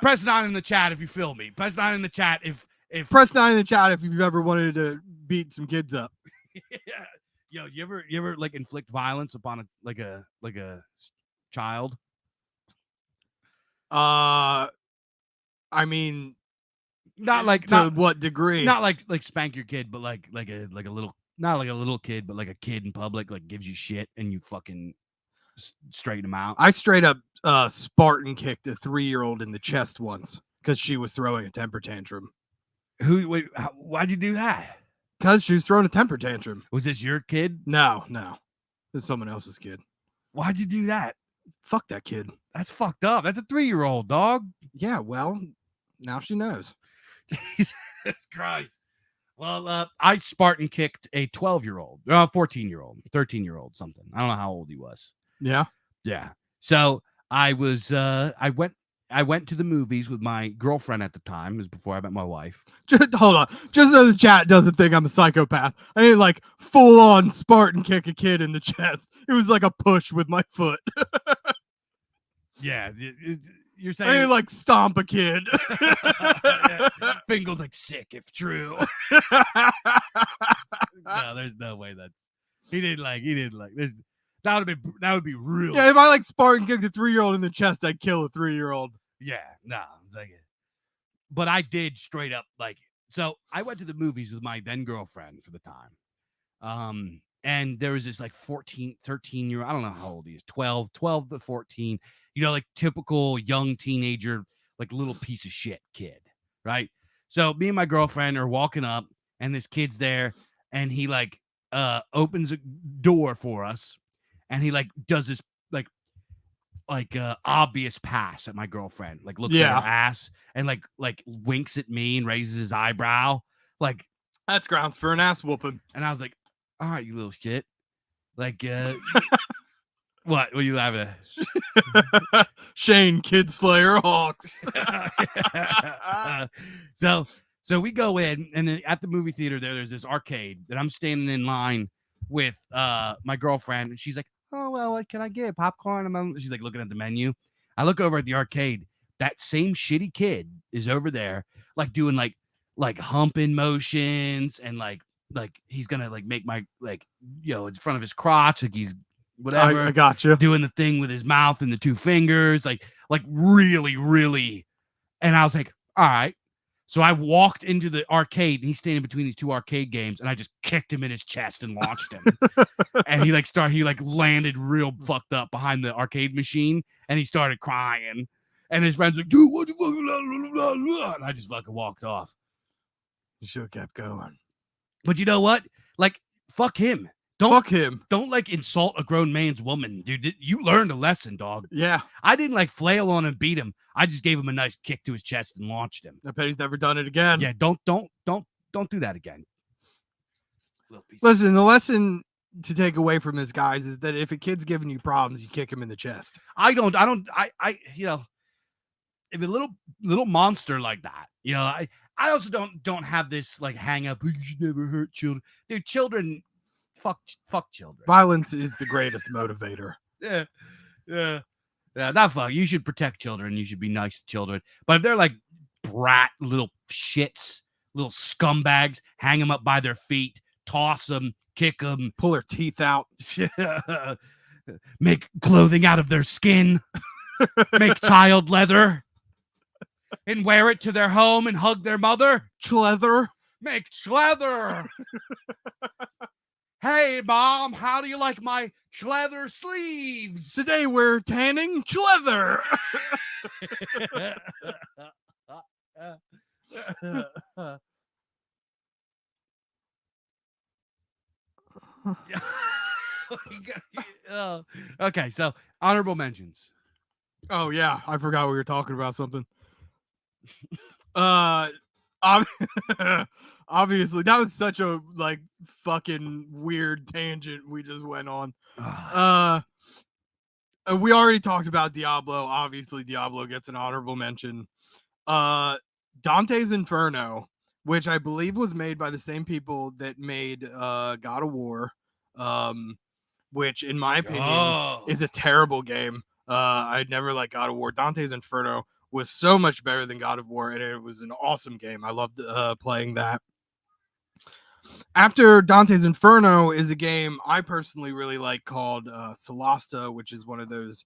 press 9 in the chat if you feel me. Press 9 in the chat if press 9 in the chat if you've ever wanted to beat some kids up. Yeah. Yo, you ever like inflict violence upon a child? I mean, not like to what degree? Not like spank your kid, but like a little, not like a little kid, but like a kid in public, like gives you shit and you fucking straighten him out. I straight up Spartan kicked a 3-year-old in the chest once because she was throwing a temper tantrum. Why'd you do that? Because she was throwing a temper tantrum. Was this your kid? No. It's someone else's kid. Why'd you do that? Fuck that kid. That's fucked up. That's a 3-year-old, dog. Yeah, well, now she knows. Jesus Christ. Well, I Spartan kicked a 12-year-old, 14-year-old, 13-year-old, something. I don't know how old he was. Yeah. So I went to the movies with my girlfriend at the time. It was before I met my wife. Hold on. Just so the chat doesn't think I'm a psychopath, I didn't like full on Spartan kick a kid in the chest. It was like a push with my foot. Yeah. You're saying I didn't like stomp a kid. Fingal's like sick if true. No, there's no way he didn't like that would be real. Yeah, if I like Spartan kicked a 3-year-old in the chest, I'd kill a 3-year-old. Yeah, but I did straight up so I went to the movies with my then girlfriend for the time. And there was this like 14, 13-year-old, I don't know how old he is, 12 to 14, like typical young teenager, like little piece of shit kid, right? So me and my girlfriend are walking up and this kid's there and he like opens a door for us and he like does this obvious pass at my girlfriend, like looks at her ass and like winks at me and raises his eyebrow. Like that's grounds for an ass whooping. And I was like, all right, you little shit. Like, what were you laughing at? Shane, Kid Slayer Hawks. So we go in, and then at the movie theater there's this arcade that I'm standing in line with my girlfriend, and she's like, oh, well, what can I get? Popcorn? She's like looking at the menu. I look over at the arcade. That same shitty kid is over there, like doing like humping motions and like he's gonna like make my in front of his crotch, like he's whatever. I got you. Doing the thing with his mouth and the 2 fingers, like really, really. And I was like, all right. So I walked into the arcade and he's standing between these 2 arcade games and I just kicked him in his chest and launched him. And he landed real fucked up behind the arcade machine and he started crying. And his friends like, dude, what the fuck? And I just fucking walked off. You should have kept going. But you know what? Like, fuck him. Fuck him. Don't like insult a grown man's woman, dude. You learned a lesson, dog. Yeah. I didn't like flail on and beat him. I just gave him a nice kick to his chest and launched him. I bet he's never done it again. Yeah, don't do that again. Listen, the lesson to take away from this, guys, is that if a kid's giving you problems, you kick him in the chest. I if a little monster like that, I also don't have this like hang up. You should never hurt children. Dude, children, fuck children. Violence is the greatest motivator. Yeah, not fuck. You should protect children. You should be nice to children. But if they're like brat little shits, little scumbags, hang them up by their feet, toss them, kick them, pull their teeth out, make clothing out of their skin, make child leather. And wear it to their home and hug their mother. Chleather. Make chleather. Hey, Mom, how do you like my chleather sleeves? Today we're tanning chleather. Okay, so honorable mentions. Oh yeah, I forgot we were talking about something. Ob- obviously that was such a like fucking weird tangent we just went on. We already talked about Diablo. Obviously, Diablo gets an honorable mention. Dante's Inferno, which I believe was made by the same people that made God of War, which in my opinion is a terrible game. I'd never liked God of War. Dante's Inferno was so much better than God of War, and it was an awesome game. I loved playing that. After Dante's Inferno is a game I personally really like called Solasta, which is one of those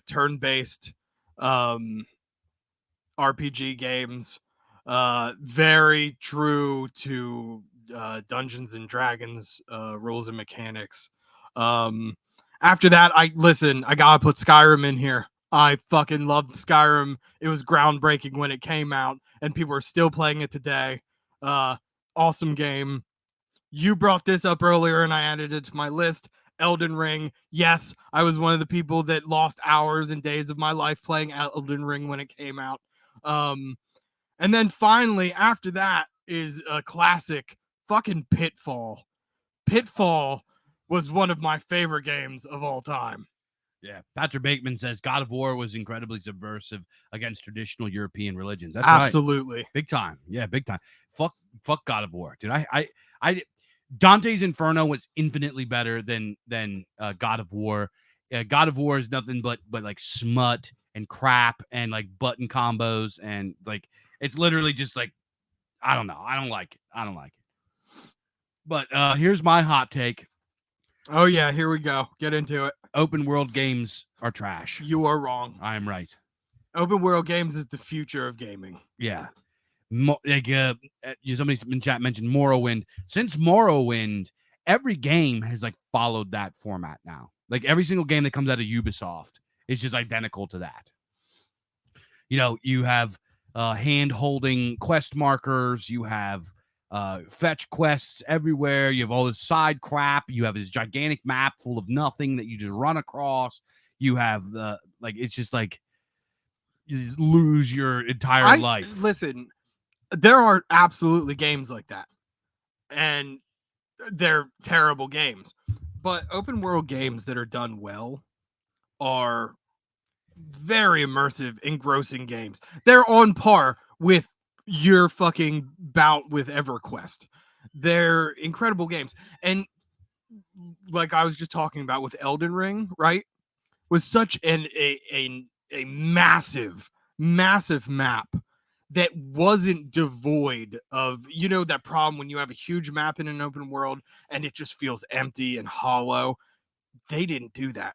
turn-based RPG games. Very true to Dungeons and Dragons rules and mechanics. After that, I gotta put Skyrim in here. I fucking loved Skyrim. It was groundbreaking when it came out, and people are still playing it today. Awesome game. You brought this up earlier, and I added it to my list. Elden Ring. Yes, I was one of the people that lost hours and days of my life playing Elden Ring when it came out. And then finally, after that is a classic, fucking Pitfall. Pitfall was one of my favorite games of all time. Yeah, Patrick Bateman says God of War was incredibly subversive against traditional European religions. That's absolutely right. Big time. Yeah, big time. Fuck God of War, dude. I Dante's Inferno was infinitely better than God of War. God of War is nothing but like smut and crap and like button combos and like it's literally just like I don't know. I don't like it. But here's my hot take. Oh yeah, here we go. Get into it. Open world games are trash. You are wrong. I am right. Open world games is the future of gaming. Yeah. Somebody in chat mentioned Morrowind. Since Morrowind, every game has like followed that format now. Like every single game that comes out of Ubisoft is just identical to that. You know, you have hand holding quest markers. You have fetch quests everywhere. You have all this side crap. You have this gigantic map full of nothing that you just run across. You have it's just like you lose your entire life. Listen, there are absolutely games like that, and they're terrible games. But open world games that are done well are very immersive, engrossing games. They're on par with your fucking bout with EverQuest. They're incredible games. And like I was just talking about with Elden Ring, right? Was such a massive map that wasn't devoid of, you know, that problem when you have a huge map in an open world and it just feels empty and hollow. They didn't do that.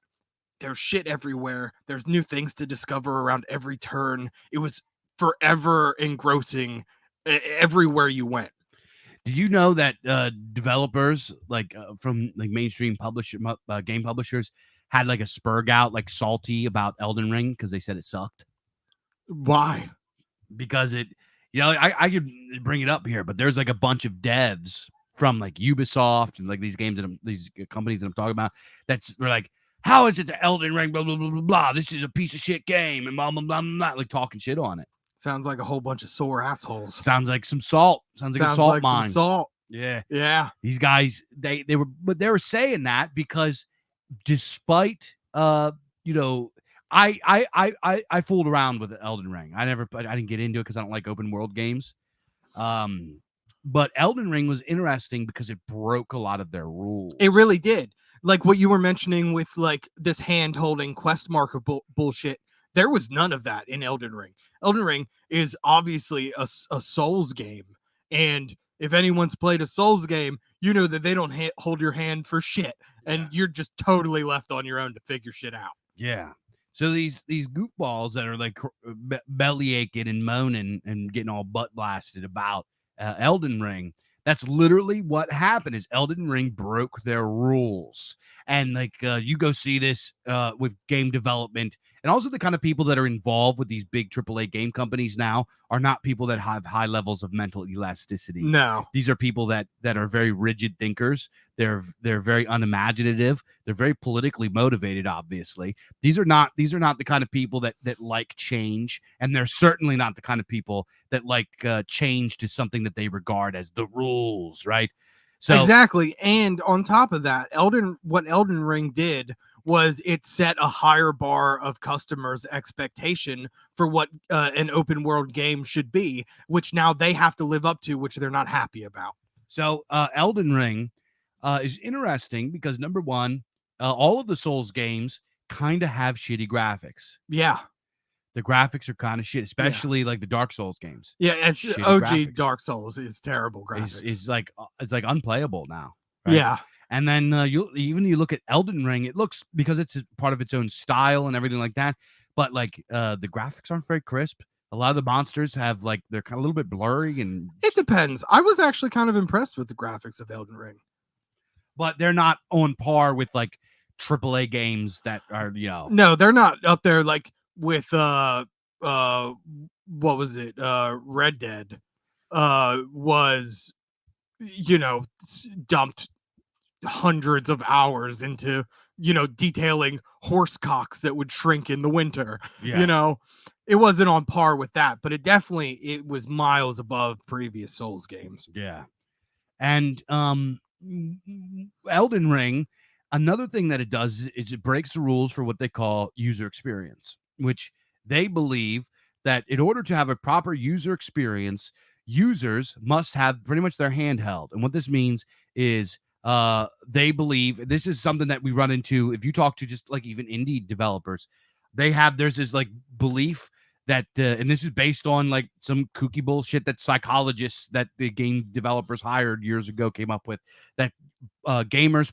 There's shit everywhere. There's new things to discover around every turn. It was forever engrossing everywhere you went. Did you know that developers from like mainstream game publishers had like a spurg out like salty about Elden Ring because they said it sucked? Why? Because I could bring it up here, but there's like a bunch of devs from like Ubisoft and like these games these companies that I'm talking about we're like, how is it the Elden Ring, blah, blah, blah, blah, blah. This is a piece of shit game and blah, blah, blah, blah, like talking shit on it. Sounds like a whole bunch of sore assholes. Sounds like some salt. Sounds like a salt mine. Some salt. Yeah. These guys, they were saying that because despite I fooled around with Elden Ring. I didn't get into it because I don't like open world games. But Elden Ring was interesting because it broke a lot of their rules. It really did. Like what you were mentioning with like this hand holding quest marker bullshit. There was none of that in Elden Ring. Elden Ring is obviously a Souls game. And if anyone's played a Souls game, you know that they don't hold your hand for shit. And you're just totally left on your own to figure shit out. Yeah. So these goofballs that are like belly aching and moaning and getting all butt blasted about Elden Ring, that's literally what happened. Is Elden Ring broke their rules, and like you go see this with game development And also the kind of people that are involved with these big AAA game companies now are not people that have high levels of mental elasticity. No. These are people that are very rigid thinkers. They're very unimaginative. They're very politically motivated, obviously. These are not the kind of people that like change, and they're certainly not the kind of people that like change to something that they regard as the rules, right? So exactly. And on top of that, what Elden Ring did was it set a higher bar of customers' expectation for what an open world game should be, which now they have to live up to, which they're not happy about. So Elden Ring is interesting because number one, all of the Souls games kind of have shitty graphics. Yeah. The graphics are kind of shit, especially like the Dark Souls games. Yeah, it's Shitty OG graphics. Dark Souls is terrible graphics. It's like unplayable now. Right? Yeah. And then you look at Elden Ring, it looks, because it's a part of its own style and everything like that. But like the graphics aren't very crisp. A lot of the monsters have like, they're kind of a little bit blurry, and it depends. I was actually kind of impressed with the graphics of Elden Ring, but they're not on par with like AAA games that are, No, they're not up there like with what was it? Red Dead was, dumped hundreds of hours into, detailing horse cocks that would shrink in the winter. Yeah. It wasn't on par with that, but it was miles above previous Souls games. Yeah. And Elden Ring, another thing that it does is it breaks the rules for what they call user experience, which they believe that in order to have a proper user experience, users must have pretty much their handheld. And what this means is they believe, this is something that we run into if you talk to just like even indie developers, there's this like belief that and this is based on like some kooky bullshit that psychologists that the game developers hired years ago came up with, that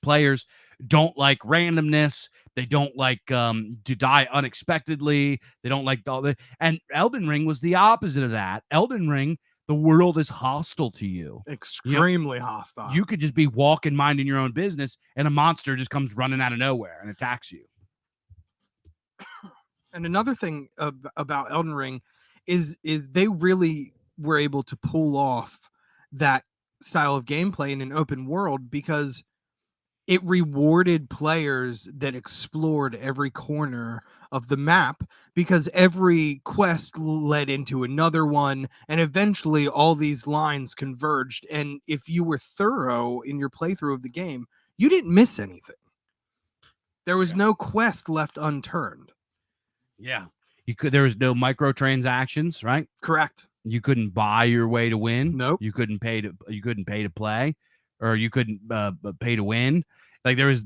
players don't like randomness. They don't like to die unexpectedly. They don't like all the, and Elden Ring was the opposite of that. Elden Ring, the world is hostile to you. Extremely hostile. You could just be walking, minding your own business, and a monster just comes running out of nowhere and attacks you. And another thing about Elden Ring is they really were able to pull off that style of gameplay in an open world because it rewarded players that explored every corner of the map, because every quest led into another one, and eventually all these lines converged. And if you were thorough in your playthrough of the game, you didn't miss anything. There was no quest left unturned. Yeah. There was no microtransactions, right? Correct. You couldn't buy your way to win. Nope. You couldn't pay to play, or you couldn't pay to win. Like there was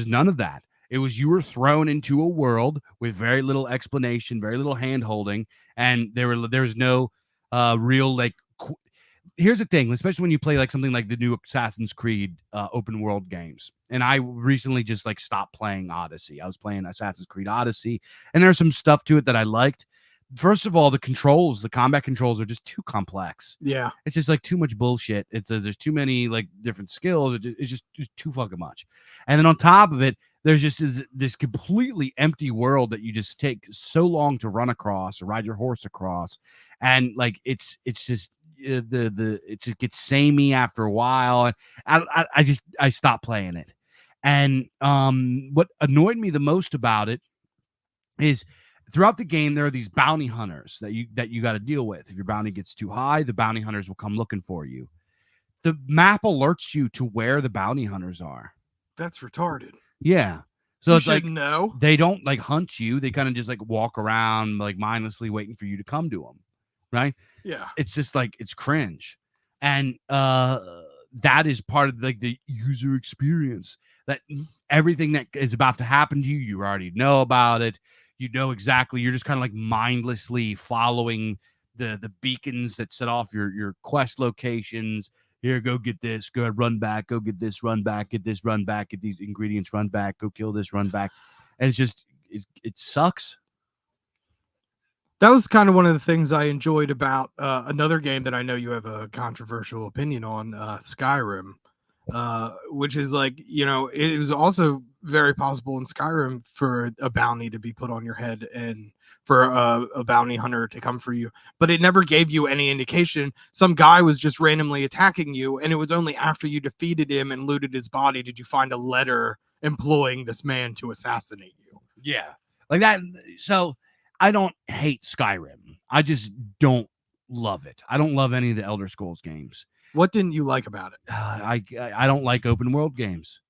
none of that. It was, you were thrown into a world with very little explanation, very little hand holding, and there was no real like. Here's the thing, especially when you play like something like the new Assassin's Creed open world games. And I recently just like stopped playing Odyssey. I was playing Assassin's Creed Odyssey, and there's some stuff to it that I liked. First of all, the combat controls are just too complex. Yeah. It's just like too much bullshit. There's too many like different skills. It's just too fucking much. And then on top of it, there's just this completely empty world that you just take so long to run across or ride your horse across. And like, it's just, it just gets samey after a while. I stopped playing it. And what annoyed me the most about it is throughout the game there are these bounty hunters that you got to deal with. If your bounty gets too high, the bounty hunters will come looking for you. The map alerts you to where the bounty hunters are. That's retarded. Yeah. So you it's like, know, they don't like hunt you. They kind of just like walk around like mindlessly waiting for you to come to them. Right. Yeah. It's just like, it's cringe. And that is part of like the user experience, that everything that is about to happen to you, you already know about it. You know exactly. You're just kind of like mindlessly following the beacons that set off your quest locations. Here, go get this, go ahead, run back, go get this, run back, get this, run back, get these ingredients, run back, go kill this, run back. And it's just, it sucks. That was kind of one of the things I enjoyed about another game that I know you have a controversial opinion on, Skyrim. which is like, it was also very possible in Skyrim for a bounty to be put on your head and for a bounty hunter to come for you, but it never gave you any indication. Some guy was just randomly attacking you, and it was only after you defeated him and looted his body did you find a letter employing this man to assassinate you. Yeah, like that. So I don't hate Skyrim. I just don't love it. I don't love any of the Elder Scrolls games. What didn't you like about it? I don't like open world games.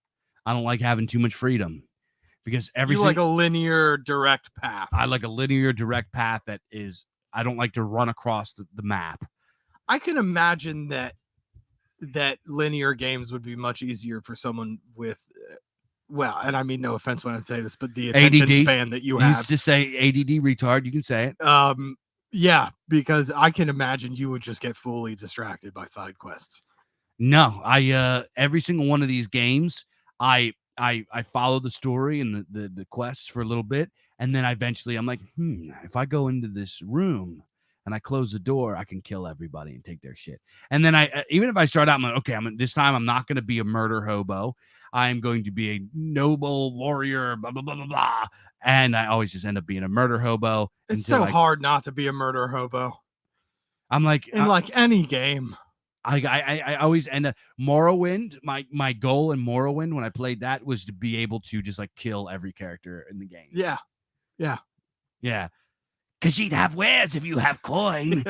I don't like having too much freedom because like a linear direct path. I like a linear direct path that is. I don't like to run across the map. I can imagine that linear games would be much easier for someone with. Well, and I mean no offense when I say this, but the attention span that you have. Used to say ADD retard. You can say it. Yeah, because I can imagine you would just get fully distracted by side quests. No, I every single one of these games, I follow the story and the quests for a little bit, and then eventually I'm like, if I go into this room and I close the door, I can kill everybody and take their shit. And then I even if I start out, I'm like, okay, this time I'm not going to be a murder hobo. I'm going to be a noble warrior, blah, blah, blah, blah, blah. And I always just end up being a murder hobo. It's so hard not to be a murder hobo. I'm like, in like any game. I always end up Morrowind. My goal in Morrowind when I played that was to be able to just like kill every character in the game. Yeah. Because you'd have wares if you have coin,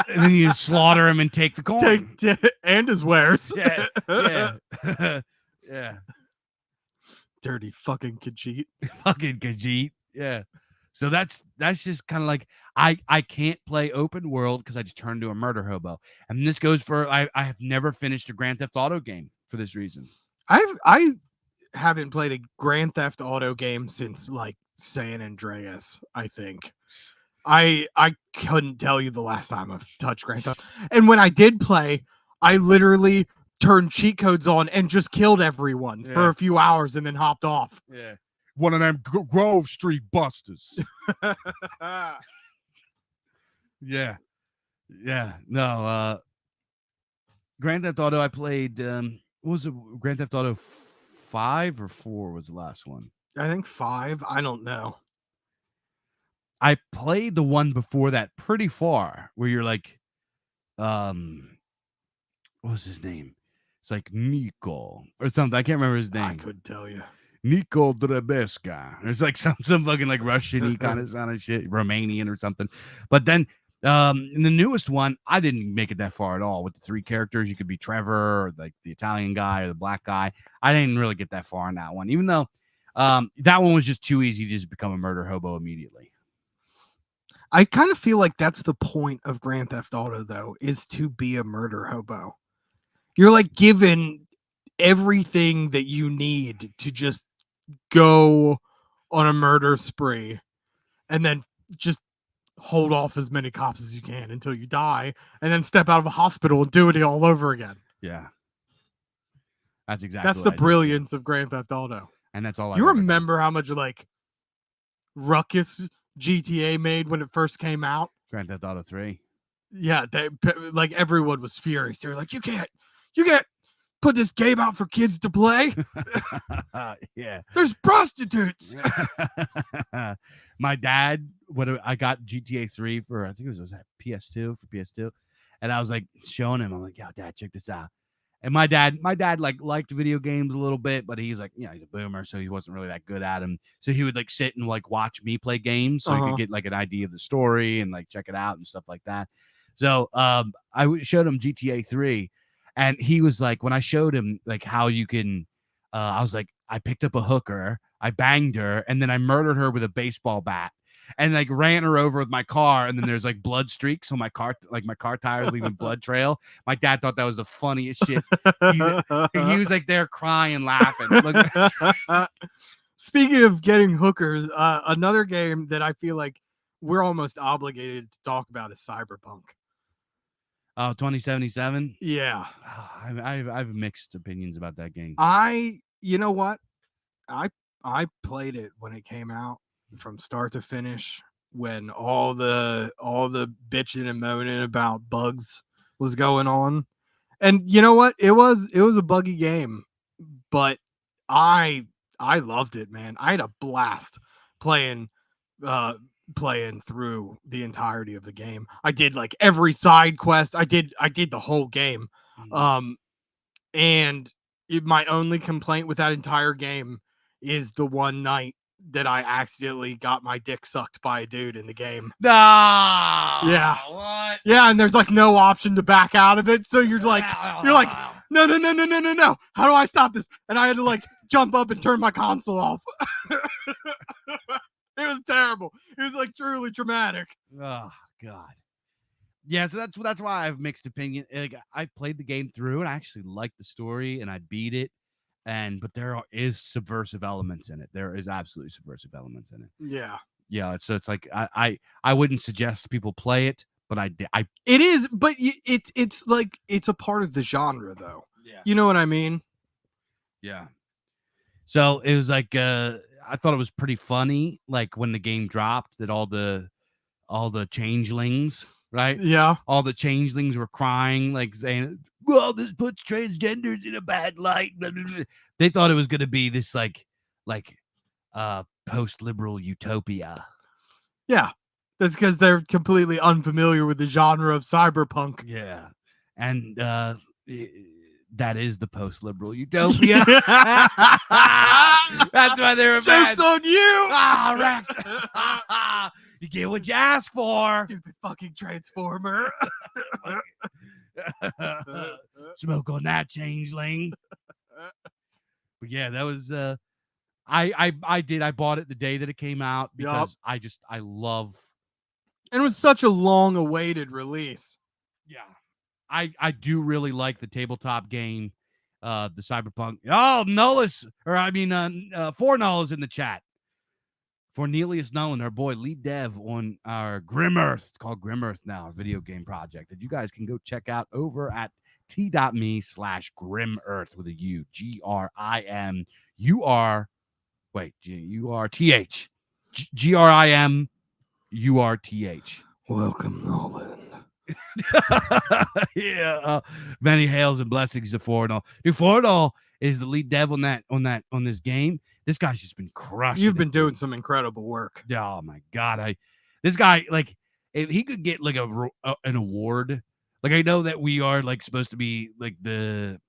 and then you slaughter him and take the coin. And his wares. Yeah. Dirty fucking Khajiit. Fucking Khajiit. Yeah. So that's just kind of like I can't play open world because I just turned to a murder hobo. And this goes for I have never finished a Grand Theft Auto game for this reason. I haven't played a Grand Theft Auto game since like San Andreas, I think. I couldn't tell you the last time I've touched Grand Theft. And when I did play, I literally turned cheat codes on and just killed everyone for a few hours and then hopped off. Yeah. One of them Grove Street busters. Yeah. No, Grand Theft Auto I played what was it? Grand Theft Auto 5 or 4 was the last one? I think 5. I don't know. I played the one before that pretty far where you're like what was his name? It's like Nico or something. I can't remember his name. I couldn't tell you. Nico Drebeska. There's like some fucking like Russian-y kind of sound of shit, Romanian or something. But then in the newest one, I didn't make it that far at all. With the 3 characters, you could be Trevor, or like the Italian guy or the black guy. I didn't really get that far in that one, even though that one was just too easy to just become a murder hobo immediately. I kind of feel like that's the point of Grand Theft Auto, though, is to be a murder hobo. You're like given everything that you need to just go on a murder spree and then just hold off as many cops as you can until you die and then step out of a hospital and do it all over again. Yeah. That's exactly the brilliance of Grand Theft Auto. And that's all you remember how much like ruckus GTA made when it first came out? Grand Theft Auto 3. Yeah, like everyone was furious. They were like, you can't put this game out for kids to play. Yeah. There's prostitutes. My dad, I got GTA 3 for, I think it was that PS2. And I was like showing him, I'm like, yo, Dad, check this out. And my dad like liked video games a little bit, but he's like, he's a boomer, so he wasn't really that good at them. So he would like sit and like watch me play games so he could get like an idea of the story and like check it out and stuff like that. So I showed him GTA 3, and he was like, when I showed him like how you can, I was like, I picked up a hooker, I banged her, and then I murdered her with a baseball bat. And like ran her over with my car, and then there's like blood streaks on my car, like my car tires leaving blood trail. My dad thought that was the funniest shit. He was like there crying, laughing. Speaking of getting hookers, another game that I feel like we're almost obligated to talk about is Cyberpunk. Oh, 2077. Yeah, I have mixed opinions about that game. You know what? I played it when it came out. From start to finish, when all the bitching and moaning about bugs was going on, And you know what? It was a buggy game, but I loved it, man. I had a blast playing through the entirety of the game. I did like every side quest. I did the whole game. And my only complaint with that entire game is the one night that I accidentally got my dick sucked by a dude in the game. No. Yeah. What? Yeah, and there's like no option to back out of it. So you're like, no. How do I stop this? And I had to like jump up and turn my console off. It was terrible. It was like truly traumatic. Oh God. Yeah, so that's why I have mixed opinion. Like, I played the game through and I actually liked the story and I beat it. But there is subversive elements in it. There is absolutely subversive elements in it. Yeah. Yeah. So it's like I wouldn't suggest people play it, but I it is, but it's like it's a part of the genre though. Yeah. You know what I mean? Yeah. So it was like I thought it was pretty funny, like when the game dropped, that all the changelings, right? Yeah. All the changelings were crying, like saying, well, this puts transgenders in a bad light. Blah, blah, blah. They thought it was gonna be this like post-liberal utopia. Yeah. That's because they're completely unfamiliar with the genre of cyberpunk. Yeah. And that is the post-liberal utopia. That's why they were mad. Joke's on you! Rex. You get what you ask for. Stupid fucking transformer. Smoke on that, changeling. But yeah, that was I bought it the day that it came out because I love. And it was such a long awaited release. Yeah. I do really like the tabletop game, the Cyberpunk. Oh, Nullis, or I mean, For Null is in the chat. Cornelius Nolan, our boy, lead dev on our Grim Earth. It's called Grim Earth now, a video game project that you guys can go check out over at t.me/Grim Earth with a U. GRIMURTH. GRIMURTH. Welcome, Nolan. Yeah, many hails and blessings to Fornall. Dude, Fornall is the lead dev on this game. This guy's just been crushing. You've been doing some incredible work. Oh my God, this guy, like, if he could get like an award, like, I know that we are like supposed to be like the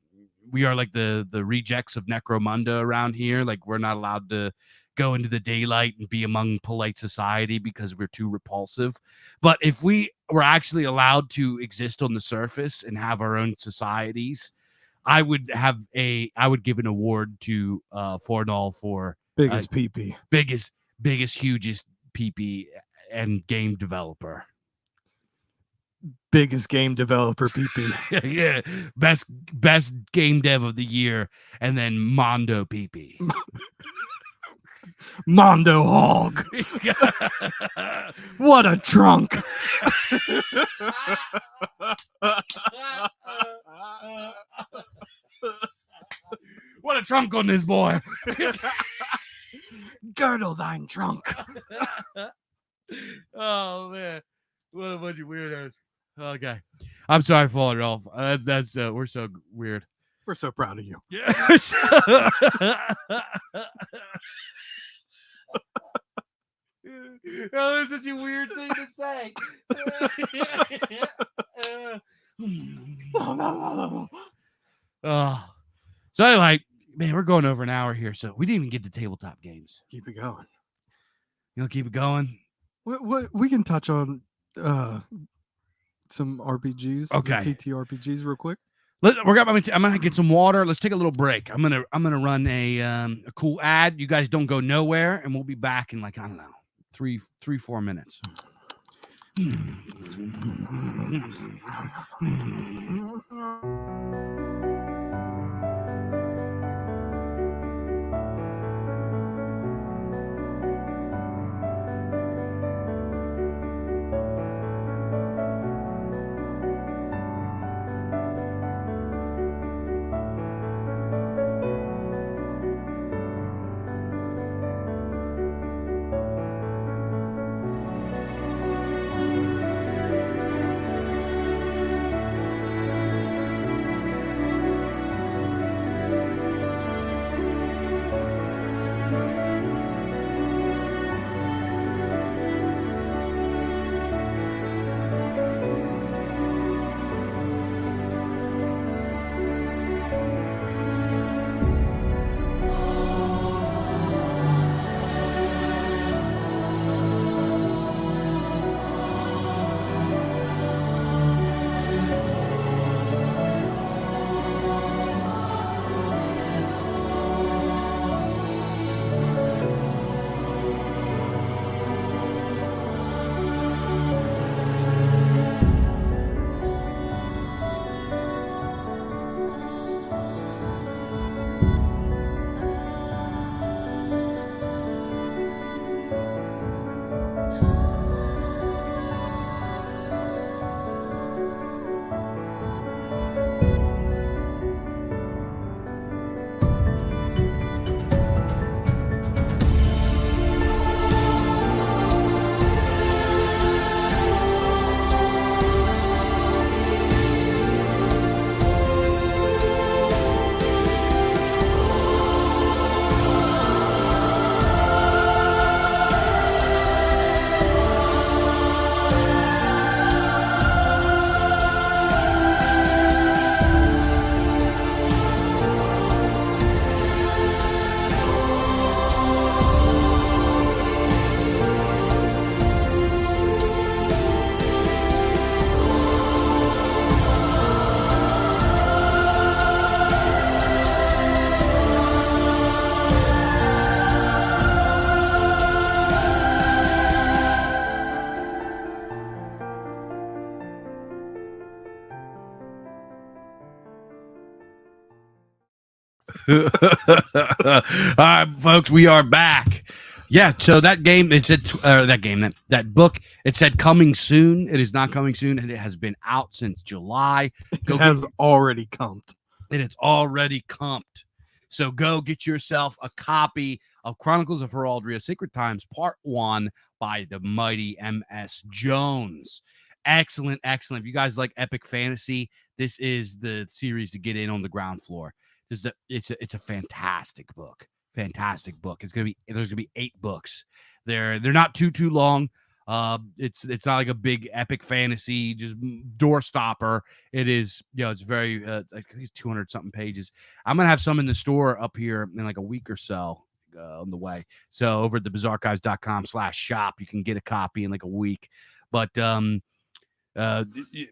rejects of Necromunda around here. Like, we're not allowed to go into the daylight and be among polite society because we're too repulsive. But if we were actually allowed to exist on the surface and have our own societies, I would give an award to Fornall for biggest peepee, biggest, hugest peepee and game developer. Biggest game developer peepee. Yeah, best game dev of the year, and then Mondo peepee. Mondo Hog. What a trunk. What a trunk on this boy. Girdle thine trunk. Oh man, what a bunch of weirdos. Okay, I'm sorry for it off. That's we're so weird. We're so proud of you. Yeah. Oh, that's such a weird thing to say. So anyway, man, we're going over an hour here, so we didn't even get to tabletop games. Keep it going. You know, keep it going. We can touch on some RPGs. Okay. Some TTRPGs real quick. I'm gonna get some water. Let's take a little break. I'm gonna run a cool ad. You guys don't go nowhere, and we'll be back in like, I don't know, 3-4 minutes. All right, folks, we are back. Yeah, so that game, it said that book, it said coming soon. It is not coming soon, and it has been out since July. It has already come. It is already comped. So go get yourself a copy of Chronicles of Heraldria Sacred Times Part 1 by the mighty M.S. Jones. Excellent, excellent. If you guys like epic fantasy, this is the series to get in on the ground floor. It's a fantastic book. Fantastic book. There's gonna be 8 books. They're not too long. It's not like a big epic fantasy just door stopper. It is, it's very I think it's 200 something pages. I'm gonna have some in the store up here in like a week or so on the way. So over at the bizarcast.com/shop, you can get a copy in like a week. But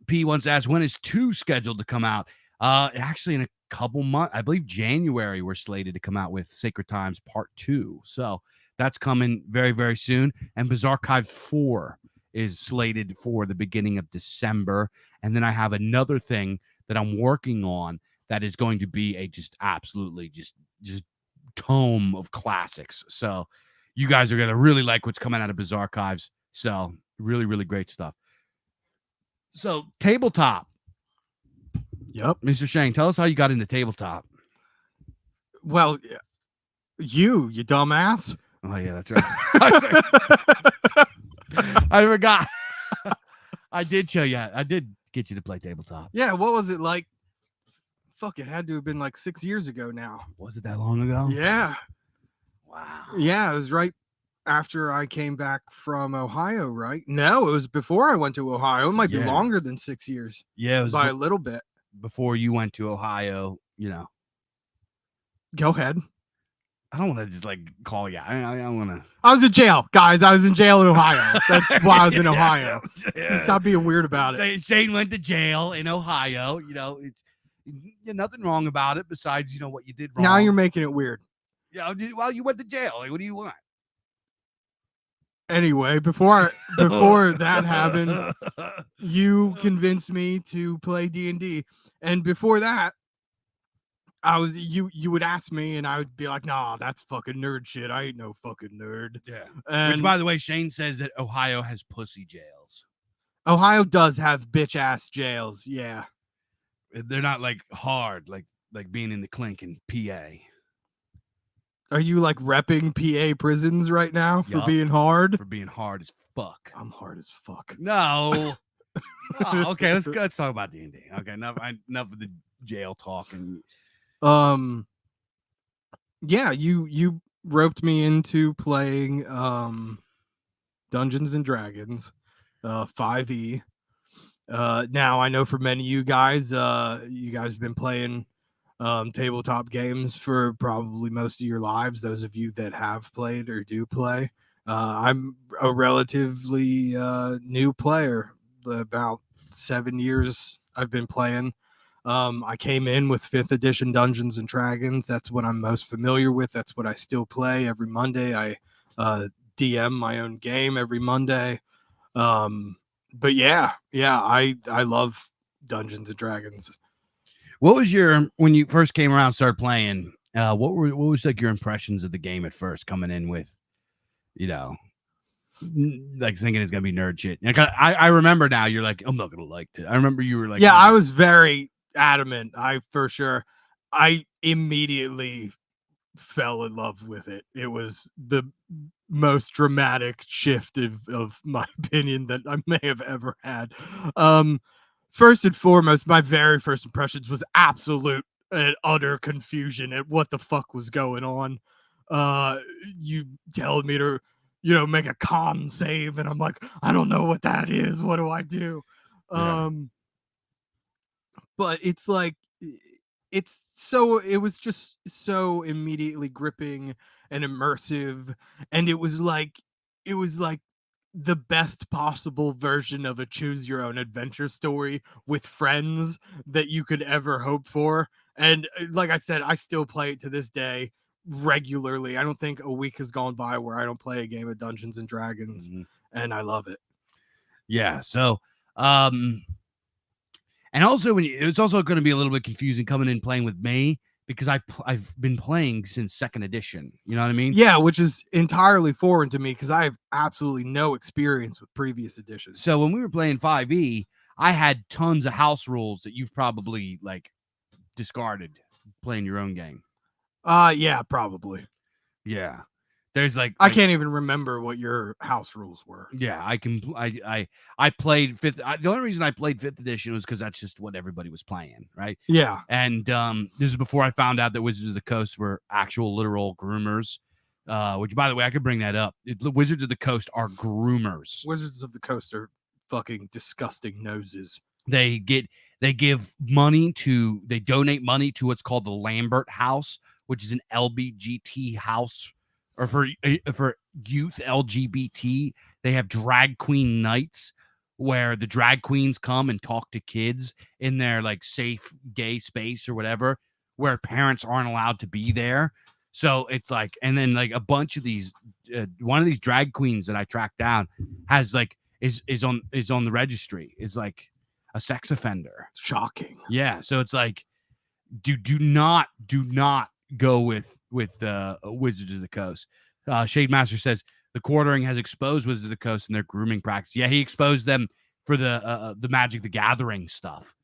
P once asked, when is 2 scheduled to come out? Actually in a couple months, I believe January we're slated to come out with Sacred Times Part 2. So that's coming very, very soon. And BIZARCAST 4 is slated for the beginning of December. And then I have another thing that I'm working on that is going to be a just absolutely just tome of classics. So you guys are going to really like what's coming out of BIZARCAST. So really, really great stuff. So tabletop. Yep. Mr. Shane, tell us how you got into tabletop. Well, you dumbass. Oh, yeah, that's right. I forgot. I did show you. I did get you to play tabletop. Yeah, what was it like? Fuck, it had to have been like 6 years ago now. Was it that long ago? Yeah. Wow. Yeah, it was right after I came back from Ohio, right? No, it was before I went to Ohio. It might be longer than 6 years. Yeah, it was by a little bit. Before you went to Ohio, Go ahead. I don't want to just like call you. I want to. I was in jail, guys. I was in jail in Ohio. That's why I was in Ohio. Stop being weird about it. Shane went to jail in Ohio. It's nothing wrong about it besides what you did wrong. Now you're making it weird. Yeah. Well, you went to jail. Like, what do you want? Anyway, before that happened, you convinced me to play D&D, and before that, you would ask me, and I would be like, "Nah, that's fucking nerd shit. I ain't no fucking nerd." Yeah. And which, by the way, Shane says that Ohio has pussy jails. Ohio does have bitch ass jails. Yeah, they're not like hard, like being in the clink in PA. Are you like repping PA prisons right now for being hard? For being hard as fuck. I'm hard as fuck. No. Oh, okay, let's talk about D&D. Okay, enough of the jail talk. And yeah, you roped me into playing Dungeons and Dragons 5e. Now I know for many of you guys have been playing tabletop games for probably most of your lives. Those of you that have played or do play, I'm a relatively new player. About 7 years I've been playing. I came in with 5th edition Dungeons and Dragons. That's what I'm most familiar with. That's what I still play every Monday. I DM my own game every Monday. But yeah, I love Dungeons and Dragons. What was when you first came around, started playing? What was like your impressions of the game at first, coming in with, like thinking it's gonna be nerd shit? Like I remember now, you're like, I'm not gonna like it. I remember you were like, yeah, I was very adamant. I immediately fell in love with it. It was the most dramatic shift of my opinion that I may have ever had. First and foremost, my very first impressions was absolute and utter confusion at what the fuck was going on. You telling me to, make a con save, and I'm like, I don't know what that is. What do I do? Yeah. But it's like, it was just so immediately gripping and immersive, and it was like the best possible version of a choose your own adventure story with friends that you could ever hope for. And like I said, I still play it to this day regularly. I don't think a week has gone by where I don't play a game of Dungeons and Dragons, and I love it. Yeah. So, and also it's also going to be a little bit confusing coming in playing with me, because I've been playing since 2nd edition. You know what I mean? Yeah, which is entirely foreign to me because I have absolutely no experience with previous editions. So when we were playing 5e, I had tons of house rules that you've probably like discarded playing your own game. Yeah, probably. Yeah. There's like I can't even remember what your house rules were. Yeah, I can. I played 5th. The only reason I played 5th edition was because that's just what everybody was playing, right? Yeah. And this is before I found out that Wizards of the Coast were actual literal groomers. Which, by the way, I could bring that up. The Wizards of the Coast are groomers. Wizards of the Coast are fucking disgusting noses. They give money to. They donate money to what's called the Lambert House, which is an LBGT house, or for youth LGBT. They have drag queen nights where the drag queens come and talk to kids in their like safe gay space or whatever, where parents aren't allowed to be there. So it's like, and then like a bunch of these, one of these drag queens that I tracked down has like is on the registry, is like a sex offender. Shocking. Yeah. So it's like, do not go with Wizards of the Coast. Shade Master says the quartering has exposed Wizards of the Coast and their grooming practice. Yeah, he exposed them for the Magic the Gathering stuff.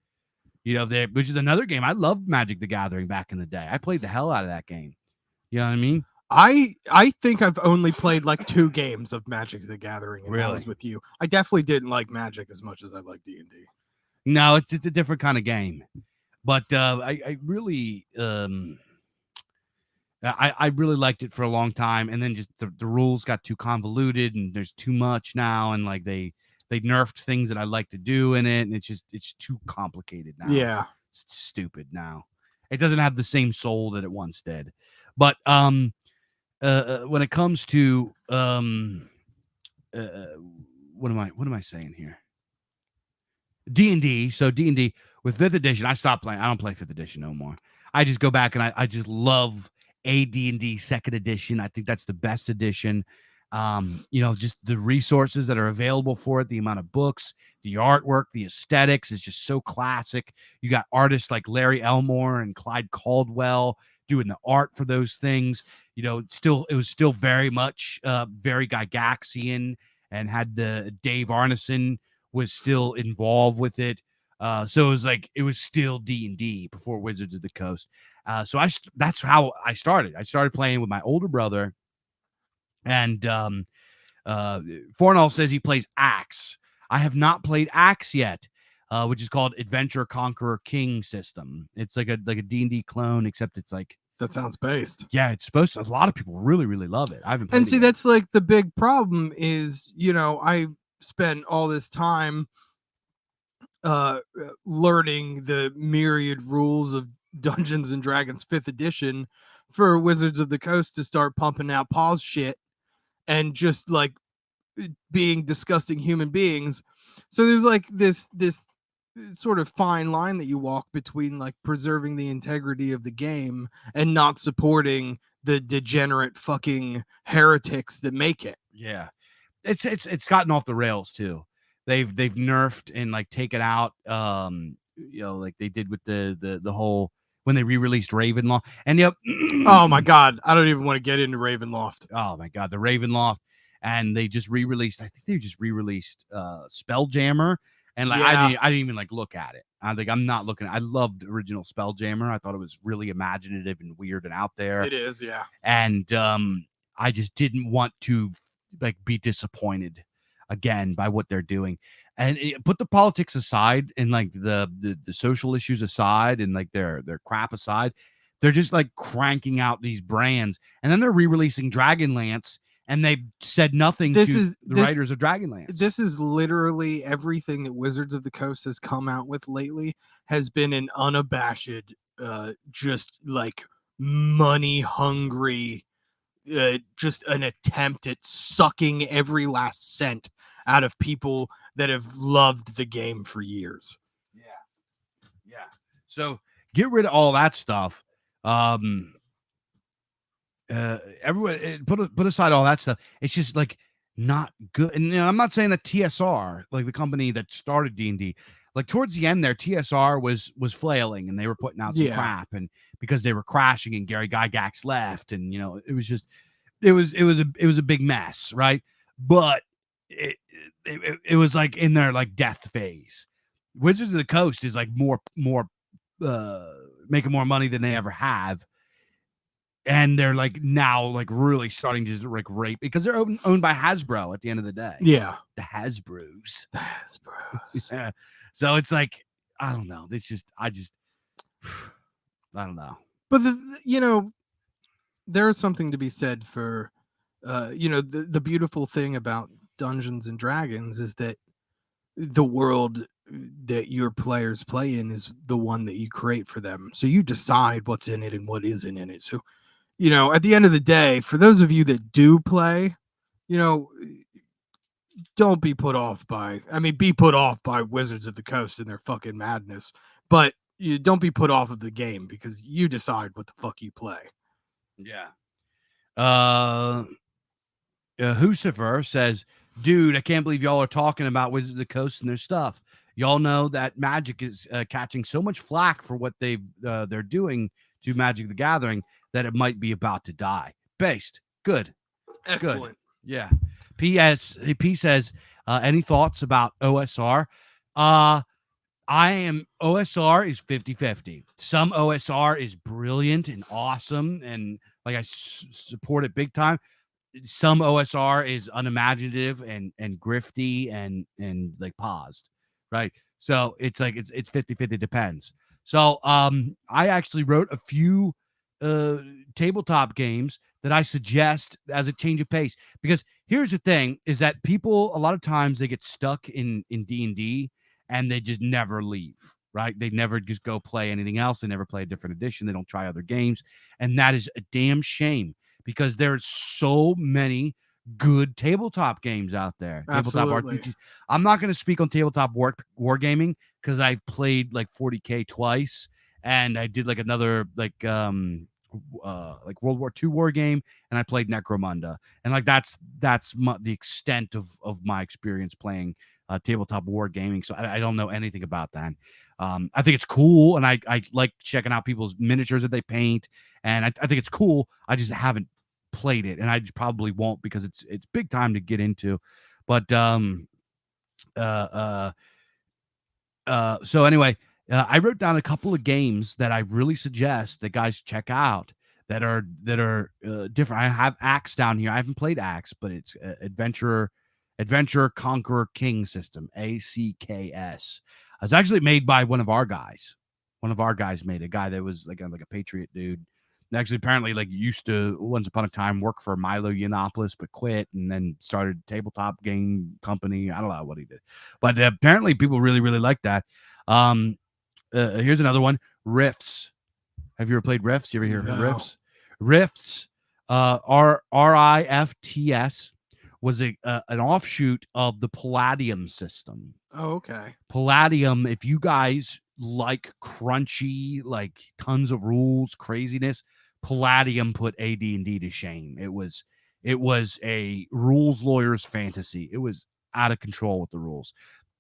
You know, which is another game. I loved Magic the Gathering back in the day. I played the hell out of that game. You know what I mean? I think I've only played like 2 games of Magic the Gathering, and that was with you. I definitely didn't like Magic as much as I like D&D. No, it's a different kind of game. But I really I really liked it for a long time, and then just the rules got too convoluted, and there's too much now, and like they nerfed things that I like to do in it, and it's too complicated now. Yeah, it's stupid now. It doesn't have the same soul that it once did. But when it comes to what am I saying here? D&D. So D&D with 5th edition, I stopped playing. I don't play 5th edition no more. I just go back and I just love AD&D 2nd edition. I think that's the best edition. You know, just the resources that are available for it, the amount of books, the artwork, the aesthetics is just so classic. You got artists like Larry Elmore and Clyde Caldwell doing the art for those things. You know, it was still very much very Gygaxian, and had the Dave Arneson was still involved with it. So it was like, it was still D&D before Wizards of the Coast. So that's how I started. I started playing with my older brother, and Fornall says he plays Axe. I have not played Axe yet, which is called Adventure Conqueror King system. It's like a D&D clone, except it's like, that sounds based. Yeah, it's supposed to. A lot of people really, really love it. I haven't played and see, it yet. That's like the big problem is, you know, I spent all this time learning the myriad rules of Dungeons and Dragons 5th edition for Wizards of the Coast to start pumping out pause shit and just like being disgusting human beings. So there's like this sort of fine line that you walk between like preserving the integrity of the game and not supporting the degenerate fucking heretics that make it. Yeah, it's gotten off the rails too. They've nerfed and like taken out you know, like they did with the whole when they re-released Ravenloft. And yep. Oh my god, I don't even want to get into Ravenloft. Oh my god, the Ravenloft. And they just re-released, I think they just re-released Spelljammer. And like I didn't even like look at it. I'm not looking. I loved original Spelljammer. I thought it was really imaginative and weird and out there. It is, yeah. And I just didn't want to like be disappointed again by what they're doing. And put the politics aside and like the social issues aside and like their crap aside, they're just like cranking out these brands, and then they're re-releasing Dragonlance. And they said nothing to the writers of Dragonlance. This is literally everything that Wizards of the Coast has come out with lately has been an unabashed, just like money hungry, just an attempt at sucking every last cent out of people that have loved the game for years. Yeah. So get rid of all that stuff. Everyone put aside all that stuff. It's just like not good. And you know, I'm not saying that TSR, like the company that started D&D, like towards the end there, TSR was flailing and they were putting out some crap, and because they were crashing and Gary Gygax left, and it was just it was a big mess, right? But it was like in their like death phase. Wizards of the Coast is like more making more money than they ever have. And they're like now like really starting to like rape because they're owned by Hasbro at the end of the day. Yeah. The Hasbros. Yeah. So it's like, I don't know. It's just, I don't know. But there's something to be said for, the beautiful thing about Dungeons and Dragons is that the world that your players play in is the one that you create for them. So you decide what's in it and what isn't in it. So, at the end of the day, for those of you that do play, don't be put off by, be put off by Wizards of the Coast and their fucking madness, but you don't be put off of the game because you decide what the fuck you play. Yeah. Husifer says, dude, I can't believe y'all are talking about Wizards of the Coast and their stuff. Y'all know that Magic is catching so much flack for what they're doing to Magic the Gathering that it might be about to die. Based. Good. Excellent. Good. Yeah. P says, any thoughts about OSR? OSR is 50-50. Some OSR is brilliant and awesome, and like I support it big time. Some OSR is unimaginative and grifty and like paused, right? So it's like it's 50-50, depends. So I actually wrote a few tabletop games that I suggest as a change of pace, because here's the thing is that people a lot of times they get stuck in D&D and they just never leave, right? They never just go play anything else. They never play a different edition. They don't try other games, and that is a damn shame because there's so many good tabletop games out there. Absolutely. Tabletop RPGs. I'm not going to speak on tabletop wargaming because I've played like 40K twice, and I did like another like World War II war game, and I played Necromunda, and like that's the extent of my experience playing tabletop wargaming. So I don't know anything about that. I think it's cool, and I like checking out people's miniatures that they paint, and I think it's cool. I just haven't played it, and I probably won't because it's big time to get into. But so anyway, I wrote down a couple of games that I really suggest that guys check out that are different. I have Axe down here. I haven't played Axe, but it's Adventure Conqueror King system, ACKS. It's actually made by one of our guys. One of our guys made a guy that was like a Patriot dude. Actually, apparently, like used to once upon a time work for Milo Yiannopoulos, but quit and then started a tabletop game company. I don't know what he did, but apparently people really, really like that. Here's another one, Rifts. Have you ever played Rifts? You ever hear of Rifts? Rifts, RIFTS, was an offshoot of the Palladium system. Oh, okay. Palladium, if you guys like crunchy, like tons of rules, craziness, Palladium put AD&D to shame. It was a rules lawyer's fantasy. It was out of control with the rules,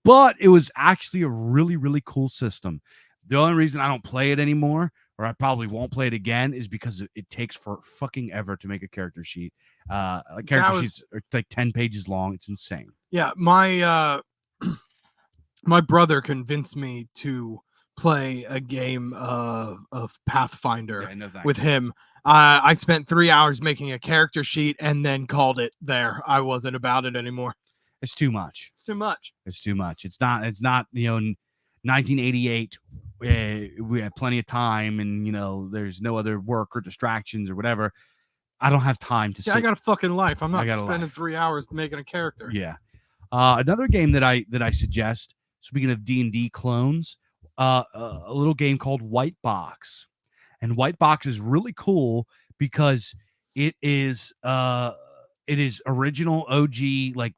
but it was actually a really, really cool system. The only reason I don't play it anymore, or I probably won't play it again, is because it takes for fucking ever to make a character sheet. Sheets are like 10 pages long. It's insane. Yeah, my my brother convinced me to play a game of Pathfinder with him. I spent 3 hours making a character sheet and then called it there. I wasn't about it anymore. It's too much. It's too much. It's too much. It's not 1988. We have plenty of time, and there's no other work or distractions or whatever. I don't have time to. Yeah, I got a fucking life. I'm not spending 3 hours making a character. Yeah. Another game that I suggest. Speaking of D&D clones, a little game called White Box, and White Box is really cool because it is original OG like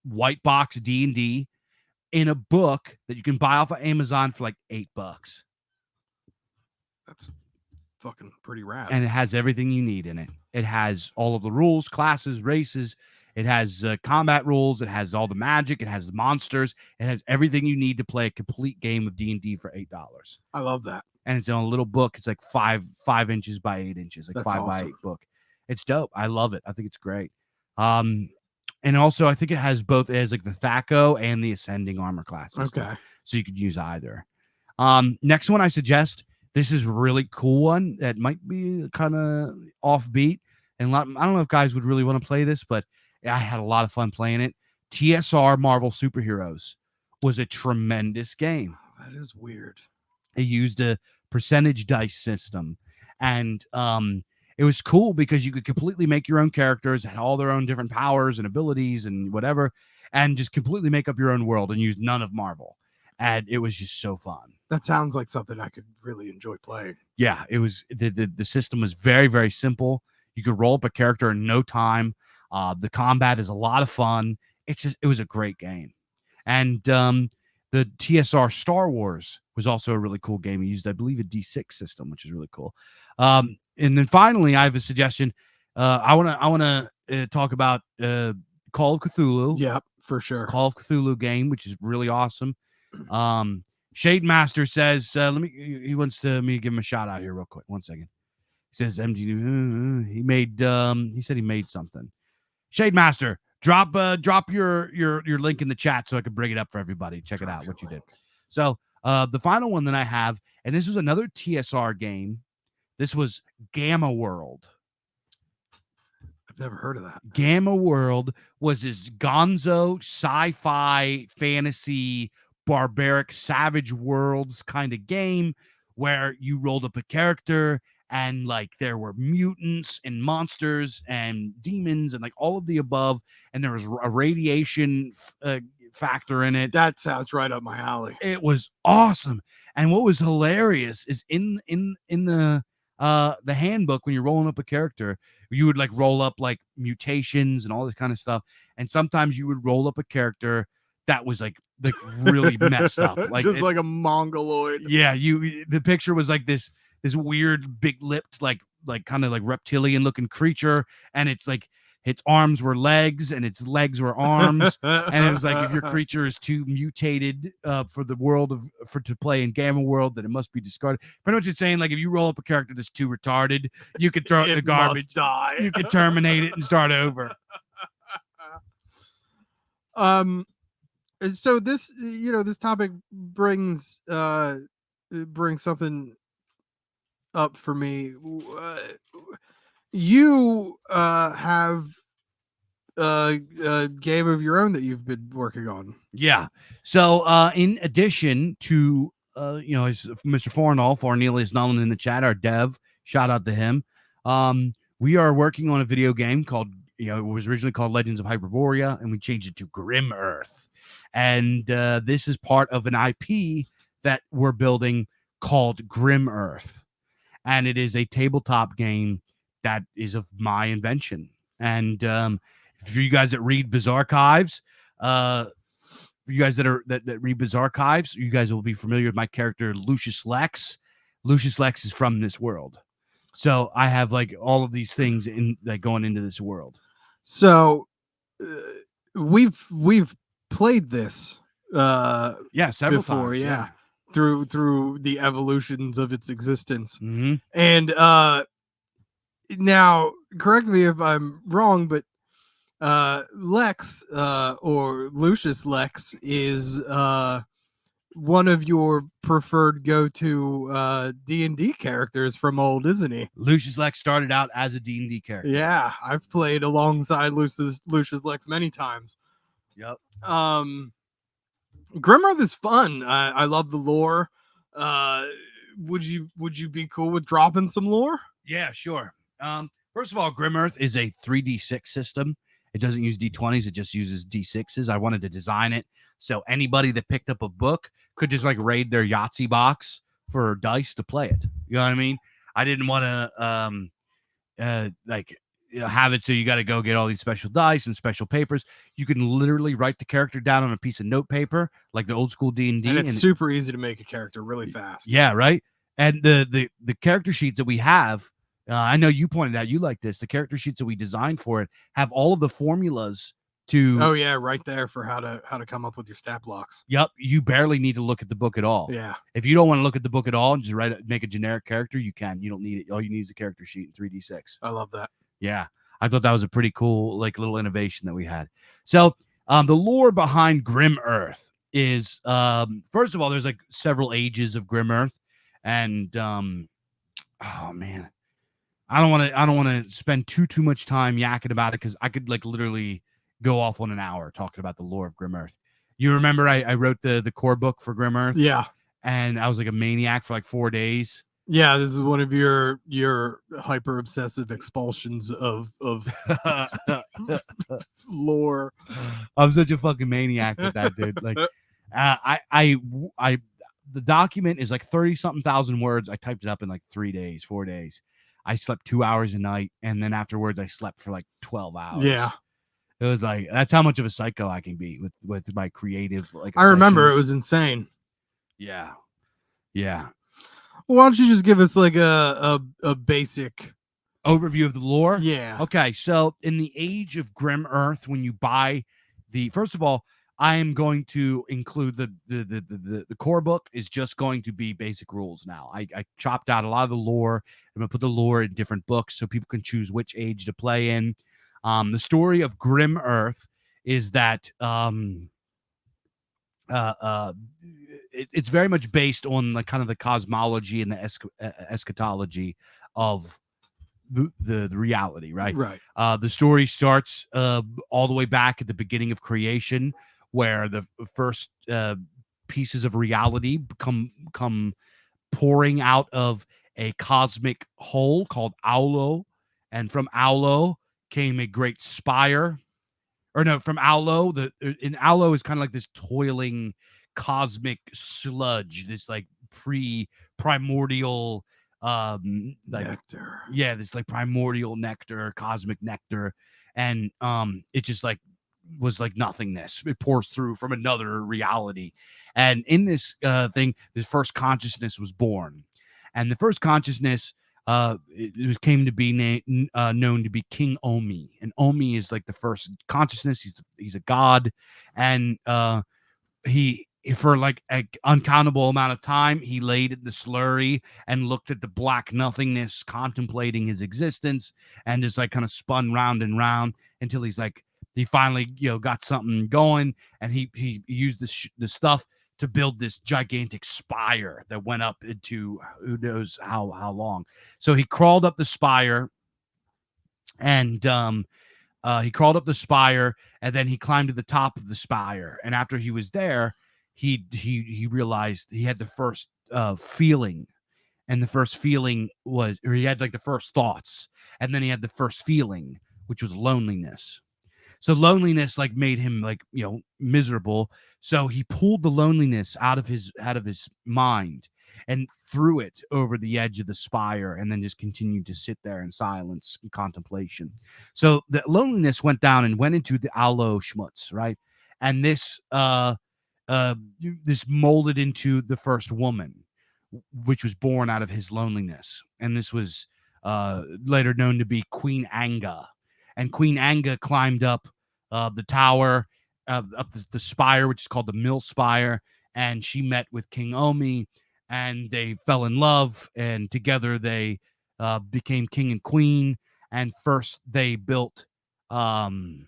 White Box D&D in a book that you can buy off of Amazon for like $8. That's fucking pretty rad. And it has everything you need in it. It has all of the rules, classes, races. It has combat rules. It has all the magic. It has the monsters. It has everything you need to play a complete game of D&D for $8. I love that. And it's in a little book. It's like 5 inches by 8 inches, like That's 5 by 8 awesome. book. It's dope. I love it. I think it's great. And also I think it has both as like the THACO and the ascending armor classes. Okay. So you could use either. Next one I suggest. This is a really cool one that might be kind of offbeat. And I don't know if guys would really want to play this, but I had a lot of fun playing it. TSR Marvel Superheroes was a tremendous game. That is weird. It used a percentage dice system. And it was cool because you could completely make your own characters, had all their own different powers and abilities and whatever, and just completely make up your own world and use none of Marvel. And it was just so fun. That sounds like something I could really enjoy playing. Yeah, it was the system was very, very simple. You could roll up a character in no time. The combat is a lot of fun. It was a great game. And the TSR Star Wars was also a really cool game. It used, I believe, a D6 system, which is really cool. And then finally, I have a suggestion. I want to talk about Call of Cthulhu. Yep, for sure. Call of Cthulhu game, which is really awesome. Shade Master says, he wants me to give him a shout out here real quick. 1 second. He says, MG, he said he made something. Shade Master, drop your link in the chat so I can bring it up for everybody. Check it out, what you did. So the final one that I have, and this was another TSR game. This was Gamma World. I've never heard of that. Gamma World was this gonzo sci-fi fantasy barbaric savage worlds kind of game where you rolled up a character and like there were mutants and monsters and demons and like all of the above, and there was a radiation factor in it. That sounds right up my alley. It was awesome. And what was hilarious is in the handbook, when you're rolling up a character, you would like roll up like mutations and all this kind of stuff, and sometimes you would roll up a character that was like really messed up, like just like a mongoloid. Yeah, the picture was like this weird big lipped like kind of like reptilian looking creature, and it's like its arms were legs and its legs were arms, and it was like if your creature is too mutated for the world to play in Gamma World, then it must be discarded. Pretty much it's saying like if you roll up a character that's too retarded, you could throw it in the garbage, die. You could terminate it and start over. So this, this topic brings something up for me. You have a game of your own that you've been working on. Yeah. So in addition to Mr. Fornelius Nolan in the chat, our dev, shout out to him. We are working on a video game called, it was originally called Legends of Hyperborea, and we changed it to Grim Earth. And this is part of an IP that we're building called Grim Earth. And it is a tabletop game that is of my invention. And for you guys that read BIZARCAST, you guys that read BIZARCAST, you guys will be familiar with my character Lucius Lex. Lucius Lex is from this world. So I have like all of these things in like going into this world. So we've played this several before, times, yeah. Through the evolutions of its existence. Mm-hmm. And now correct me if I'm wrong, but Lex or Lucius Lex is one of your preferred go-to D&D characters from old, isn't he? Lucius Lex started out as a D&D character. Yeah, I've played alongside Lucius Lex many times. Yep. Grim Earth is fun. I love the lore. Would you be cool with dropping some lore? Yeah, sure. First of all, Grim Earth is a 3d6 system. It doesn't use d20s. It just uses d6s. I wanted to design it so anybody that picked up a book could just like raid their Yahtzee box for dice to play it. You know what I mean? I didn't want to have it so you got to go get all these special dice and special papers. You can literally write the character down on a piece of note paper like the old school D&D. And it's super easy to make a character really fast. Yeah, right? And the character sheets that we have I know you pointed out you like this. The character sheets that we designed for it have all of the formulas to. Oh yeah, right there for how to come up with your stat blocks. Yep, you barely need to look at the book at all. Yeah. If you don't want to look at the book at all and just make a generic character, you can. You don't need it. All you need is a character sheet in 3d6. I love that. Yeah, I thought that was a pretty cool, like, little innovation that we had. So, the lore behind Grim Earth is, first of all, there's like several ages of Grim Earth, and oh man, I don't want to spend too much time yakking about it because I could like literally go off on an hour talking about the lore of Grim Earth. You remember I wrote the core book for Grim Earth? Yeah. And I was like a maniac for like 4 days. Yeah, this is one of your hyper obsessive expulsions of lore. I'm such a fucking maniac with that, dude. Like, the document is like 30-something thousand words. I typed it up in like 3 days, 4 days. I slept 2 hours a night, and then afterwards I slept for like 12 hours. Yeah. It was like, that's how much of a psycho I can be with my creative, like, I remember it obsessions. was insane. Yeah. Yeah. Well, why don't you just give us like a basic overview of the lore? Yeah. Okay, so in the age of Grim Earth, when you buy first of all, I am going to include the core book is just going to be basic rules now. I chopped out a lot of the lore. I'm gonna put the lore in different books so people can choose which age to play in. The story of Grim Earth is that it's very much based on the kind of the cosmology and the eschatology of the reality, right? Right. The story starts all the way back at the beginning of creation, where the first pieces of reality come pouring out of a cosmic hole called Aulo, and from Aulo came a great spire. Or no, from Aulo, in Aulo is kind of like this toiling cosmic sludge, this like primordial like nectar. Yeah, this like primordial nectar, cosmic nectar, and it just like was like nothingness. It pours through from another reality, and in this thing, this first consciousness was born, and the first consciousness it came to be known to be King Omi, and Omi is like the first consciousness. He's a god, and he for like an uncountable amount of time he laid in the slurry and looked at the black nothingness, contemplating his existence, and just like kind of spun round and round until he finally got something going, and he used the stuff to build this gigantic spire that went up into who knows how long. So he crawled up the spire, and and then he climbed to the top of the spire. And after he was there, he realized he had the first feeling, and the first feeling was, or he had like the first thoughts, and then he had the first feeling, which was loneliness. So loneliness like made him like, miserable. So he pulled the loneliness out of his mind and threw it over the edge of the spire, and then just continued to sit there in silence and contemplation. So the loneliness went down and went into the Aulo schmutz, right? And this molded into the first woman, which was born out of his loneliness. And this was later known to be Queen Anga. And Queen Anga climbed up the tower, up the spire, which is called the Mill Spire, and she met with King Omi, and they fell in love, and together they became king and queen. And first they built heaven,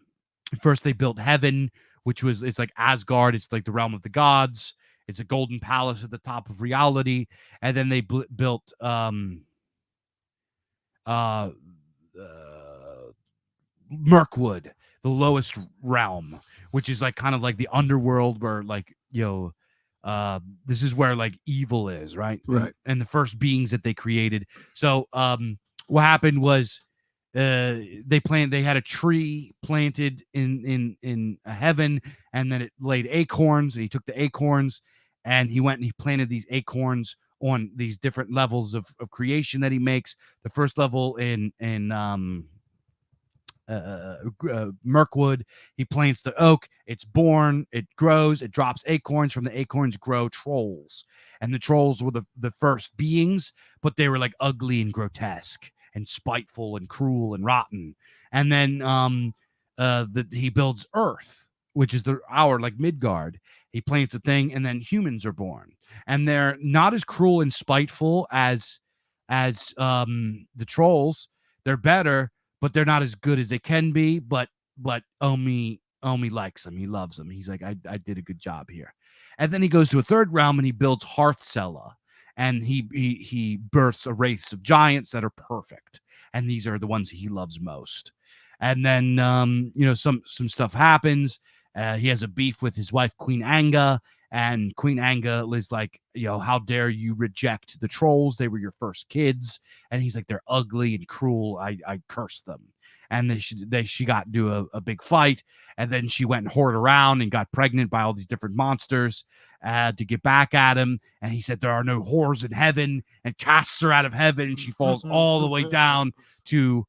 which was, it's like Asgard. It's like the realm of the gods. It's a golden palace at the top of reality. And then they built Mirkwood, the lowest realm, which is like kind of like the underworld where like, this is where like evil is, right? Right. And the first beings that they created. So what happened was they had a tree planted in heaven, and then it laid acorns, and he took the acorns and he went and he planted these acorns on these different levels of creation that he makes. The first level in Mirkwood, he plants the oak, it's born, it grows, it drops acorns. From the acorns grow trolls, and the trolls were the first beings, but they were like ugly and grotesque, and spiteful and cruel and rotten. And then he builds Earth, which is our like Midgard. He plants a thing, and then humans are born, and they're not as cruel and spiteful as the trolls. They're better, but they're not as good as they can be. But Omi likes them. He loves them. He's like, I did a good job here. And then he goes to a third realm and he builds Hearthsela, and he births a race of giants that are perfect, and these are the ones he loves most. And then some stuff happens. He has a beef with his wife Queen Anga, and Queen Anga is like, how dare you reject the trolls? They were your first kids. And he's like, they're ugly and cruel. I curse them. And she got into a big fight, and then she went and whored around and got pregnant by all these different monsters to get back at him. And he said there are no whores in heaven, and casts her out of heaven, and she falls all the way down to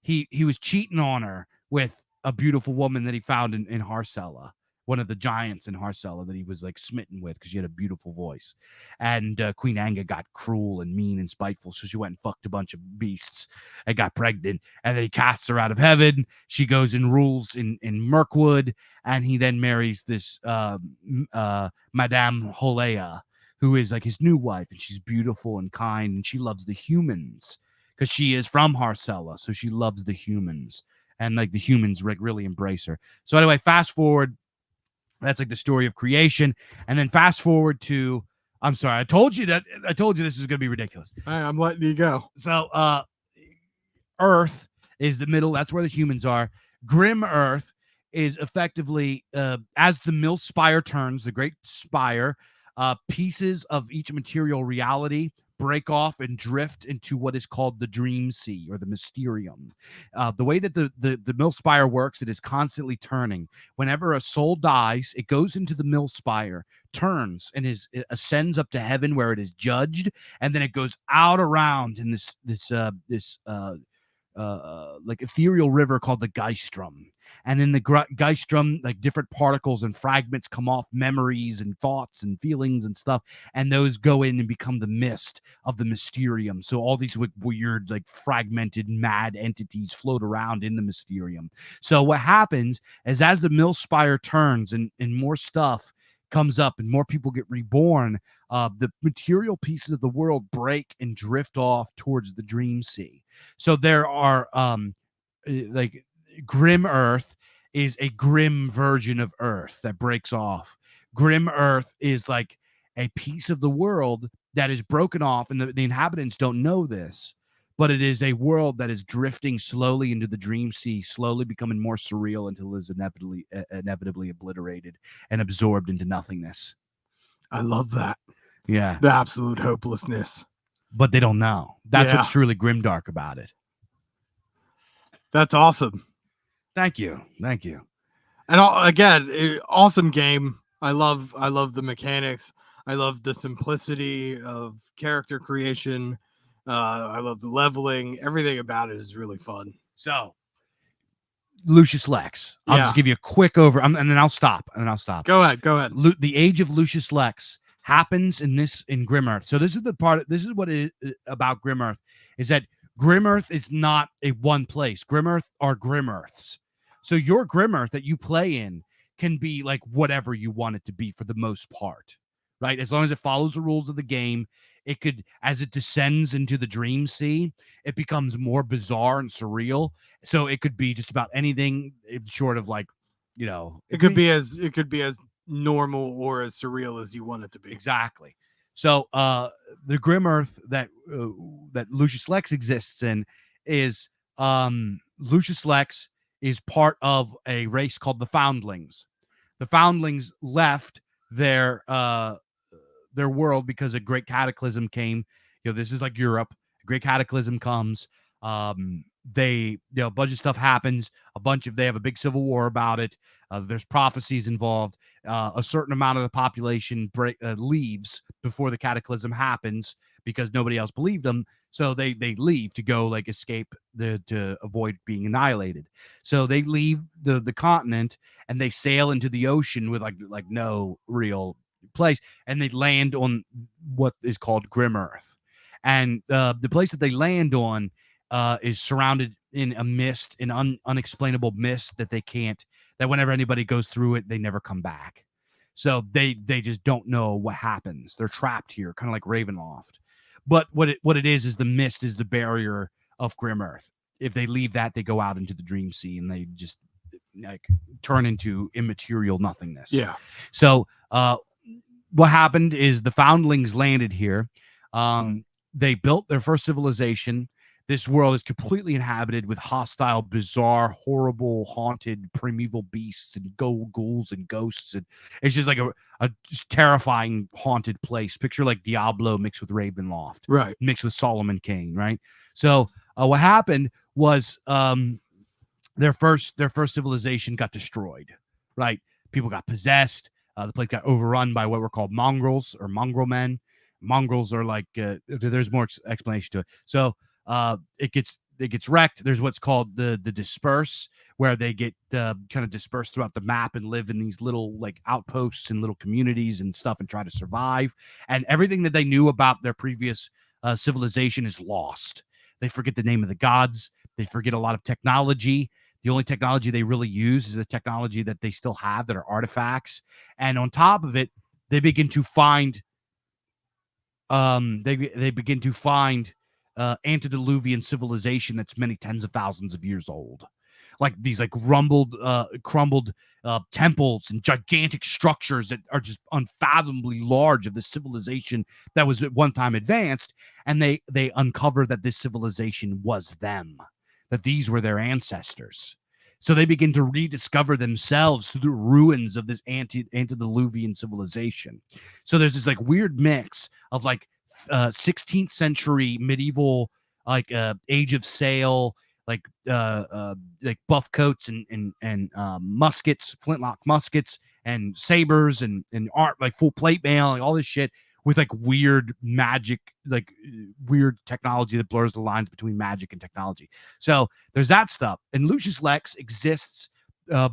he was cheating on her with a beautiful woman that he found in Hearthsela, one of the giants in Hearthsela that he was like smitten with because she had a beautiful voice. And Queen Anga got cruel and mean and spiteful, so she went and fucked a bunch of beasts and got pregnant. And then he casts her out of heaven. She goes and rules in Mirkwood, and he then marries this Madame Holea, who is like his new wife, and she's beautiful and kind, and she loves the humans because she is from Hearthsela, so she loves the humans, and like the humans really embrace her. So anyway, fast forward. That's like the story of creation. And then fast forward to, I'm sorry, I told you this is going to be ridiculous. I'm letting you go. So Earth is the middle. That's where the humans are. Grim Earth is effectively, as the mill spire turns, the great spire, pieces of each material reality break off and drift into what is called the dream sea or the mysterium. The way that the mill spire works, it is constantly turning. Whenever a soul dies, it goes into the mill spire, turns, and it ascends up to heaven where it is judged, and then it goes out around in this like ethereal river called the Geistrum. And in the Geistrum, like different particles and fragments come off, memories and thoughts and feelings and stuff, and those go in and become the mist of the Mysterium. So all these weird, like fragmented, mad entities float around in the Mysterium. So what happens is as the mill spire turns and more stuff comes up and more people get reborn, the material pieces of the world break and drift off towards the dream sea. So there are like Grim Earth is a grim version of Earth that breaks off. Grim Earth is like a piece of the world that is broken off, and the inhabitants don't know this, but it is a world that is drifting slowly into the dream sea, slowly becoming more surreal until it is inevitably obliterated and absorbed into nothingness. I love that. Yeah. The absolute hopelessness. But they don't know. That's what's truly grimdark about it. That's awesome. Thank you. And again, awesome game. I love the mechanics. I love the simplicity of character creation. I love the leveling. Everything about it is really fun. So, Lucius Lex. I'll just give you a quick over, and then I'll stop. Go ahead. The age of Lucius Lex happens in Grim Earth. So this is what it is about Grim Earth, is that Grim Earth is not a one place. Grim Earth are Grim Earths. So your Grim Earth that you play in can be like whatever you want it to be for the most part, right? As long as it follows the rules of the game, it could, as it descends into the dream sea, it becomes more bizarre and surreal. So it could be just about anything short of like, it could be as normal or as surreal as you want it to be. Exactly. So the Grim Earth that Lucius Lex exists in is Lucius Lex is part of a race called the Foundlings. The Foundlings left their world because a great cataclysm came. This is like Europe. A great cataclysm comes. A bunch of stuff happens. They have a big civil war about it. There's prophecies involved. A certain amount of the population leaves before the cataclysm happens because nobody else believed them. So they leave to go like escape to avoid being annihilated. So they leave the continent and they sail into the ocean with like no real place, and they land on what is called Grim Earth. And the place that they land on is surrounded in a mist, an unexplainable mist that that whenever anybody goes through it, they never come back. So they just don't know what happens. They're trapped here, kind of like Ravenloft. But what it is the mist is the barrier of Grim Earth. If they leave that, they go out into the dream sea and they just like turn into immaterial nothingness. Yeah. So what happened is the foundlings landed here. They built their first civilization. This world is completely inhabited with hostile, bizarre, horrible, haunted, primeval beasts and ghouls and ghosts. And it's just like a just terrifying, haunted place. Picture like Diablo mixed with Ravenloft, Right. mixed with Solomon Kane, right? So what happened was their first civilization got destroyed, right? People got possessed. The place got overrun by what were called mongrels or mongrel men. Mongrels are like there's more explanation to it. So it gets wrecked. There's what's called the disperse, where they get kind of dispersed throughout the map and live in these little like outposts and little communities and stuff and try to survive. And everything that they knew about their previous civilization is lost. They forget the name of the gods. They forget a lot of technology. The only technology they really use is the technology that they still have that are artifacts. And on top of it, they begin to find they begin to find antediluvian civilization that's many tens of thousands of years old, like these like crumbled temples and gigantic structures that are just unfathomably large of this civilization that was at one time advanced. And they uncover that this civilization was them, that these were their ancestors. So they begin to rediscover themselves through the ruins of this antediluvian civilization. So there's this like weird mix of like 16th century medieval, like Age of Sail, like buff coats and muskets, flintlock muskets and sabers and art, like full plate mail, like all this shit with like weird magic, like weird technology that blurs the lines between magic and technology. So there's that stuff. And Lucius Lex exists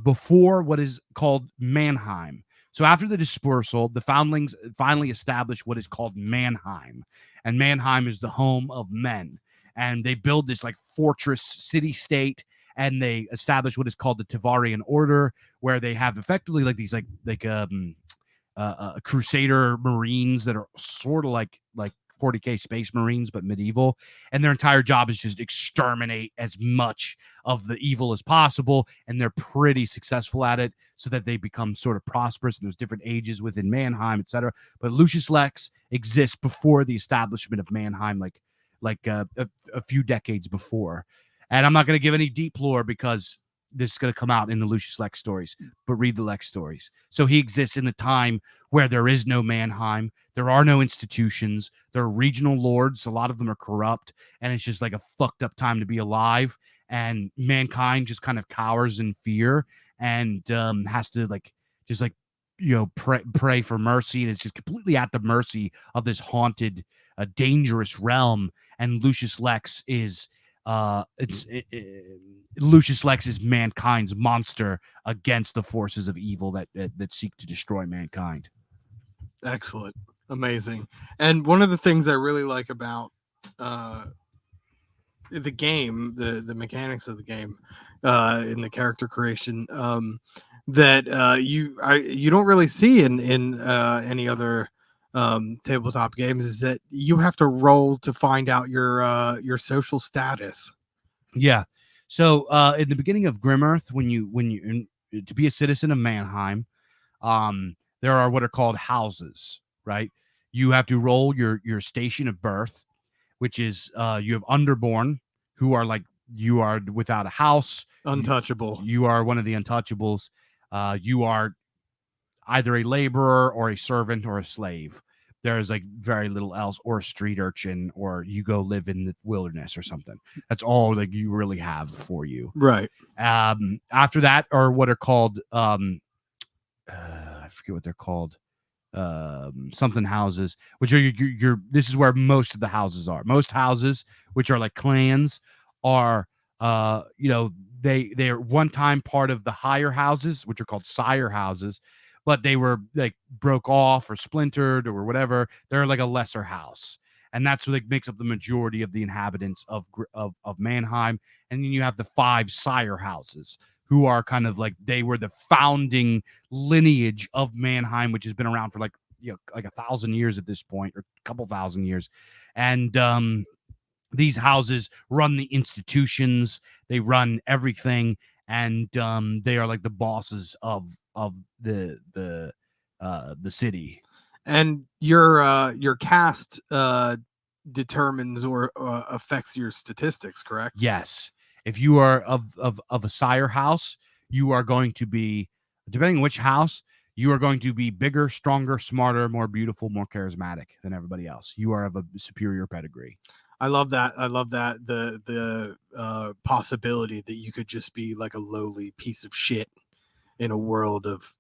before what is called Mannheim. So after the dispersal, the foundlings finally established what is called Mannheim. And Mannheim is the home of men. And they build this like fortress city-state, and they establish what is called the Tavarian Order, where they have effectively like these Crusader Marines that are sort of like 40K Space Marines, but medieval. And their entire job is just exterminate as much of the evil as possible. And they're pretty successful at it, so that they become sort of prosperous. And there's different ages within Mannheim, etc. But Lucius Lex exists before the establishment of Mannheim, like a few decades before. And I'm not going to give any deep lore because this is going to come out in the Lucius Lex stories, but read the Lex stories. So he exists in the time where there is no Mannheim. There are no institutions. There are regional lords. A lot of them are corrupt, and it's just like a fucked up time to be alive. And mankind just kind of cowers in fear and has to pray for mercy. And it's just completely at the mercy of this haunted, dangerous realm. And Lucius Lex is Lucius Lex is mankind's monster against the forces of evil that seek to destroy mankind. Excellent. Amazing. And one of the things I really like about the game, the mechanics of the game, in the character creation, that you don't really see in any other tabletop games, is that you have to roll to find out your social status. Yeah. So in the beginning of Grim Earth, when you to be a citizen of Mannheim, there are what are called houses, right? You have to roll your station of birth, which is you have underborn, who are like, you are without a house, untouchable. You are one of the untouchables. You are either a laborer or a servant or a slave. There's like very little else, or a street urchin, or you go live in the wilderness or something. That's all that you really have for you. Right. After that are what are called, I forget what they're called. Something houses, which are your this is where most of the houses are. Most houses, which are like clans, are they are one time part of the higher houses, which are called sire houses, but they were like broke off or splintered or whatever. They're like a lesser house. And that's what like makes up the majority of the inhabitants of Mannheim. And then you have the 5 sire houses, who are kind of like, they were the founding lineage of Mannheim, which has been around for like 1,000 years at this point, or a couple thousand years. And these houses run the institutions, they run everything, and they are like the bosses of the city. And your cast determines or affects your statistics, correct? Yes. If you are of a sire house, you are going to be, depending on which house, you are going to be bigger, stronger, smarter, more beautiful, more charismatic than everybody else. You are of a superior pedigree. I love that. I love that the possibility that you could just be like a lowly piece of shit in a world of,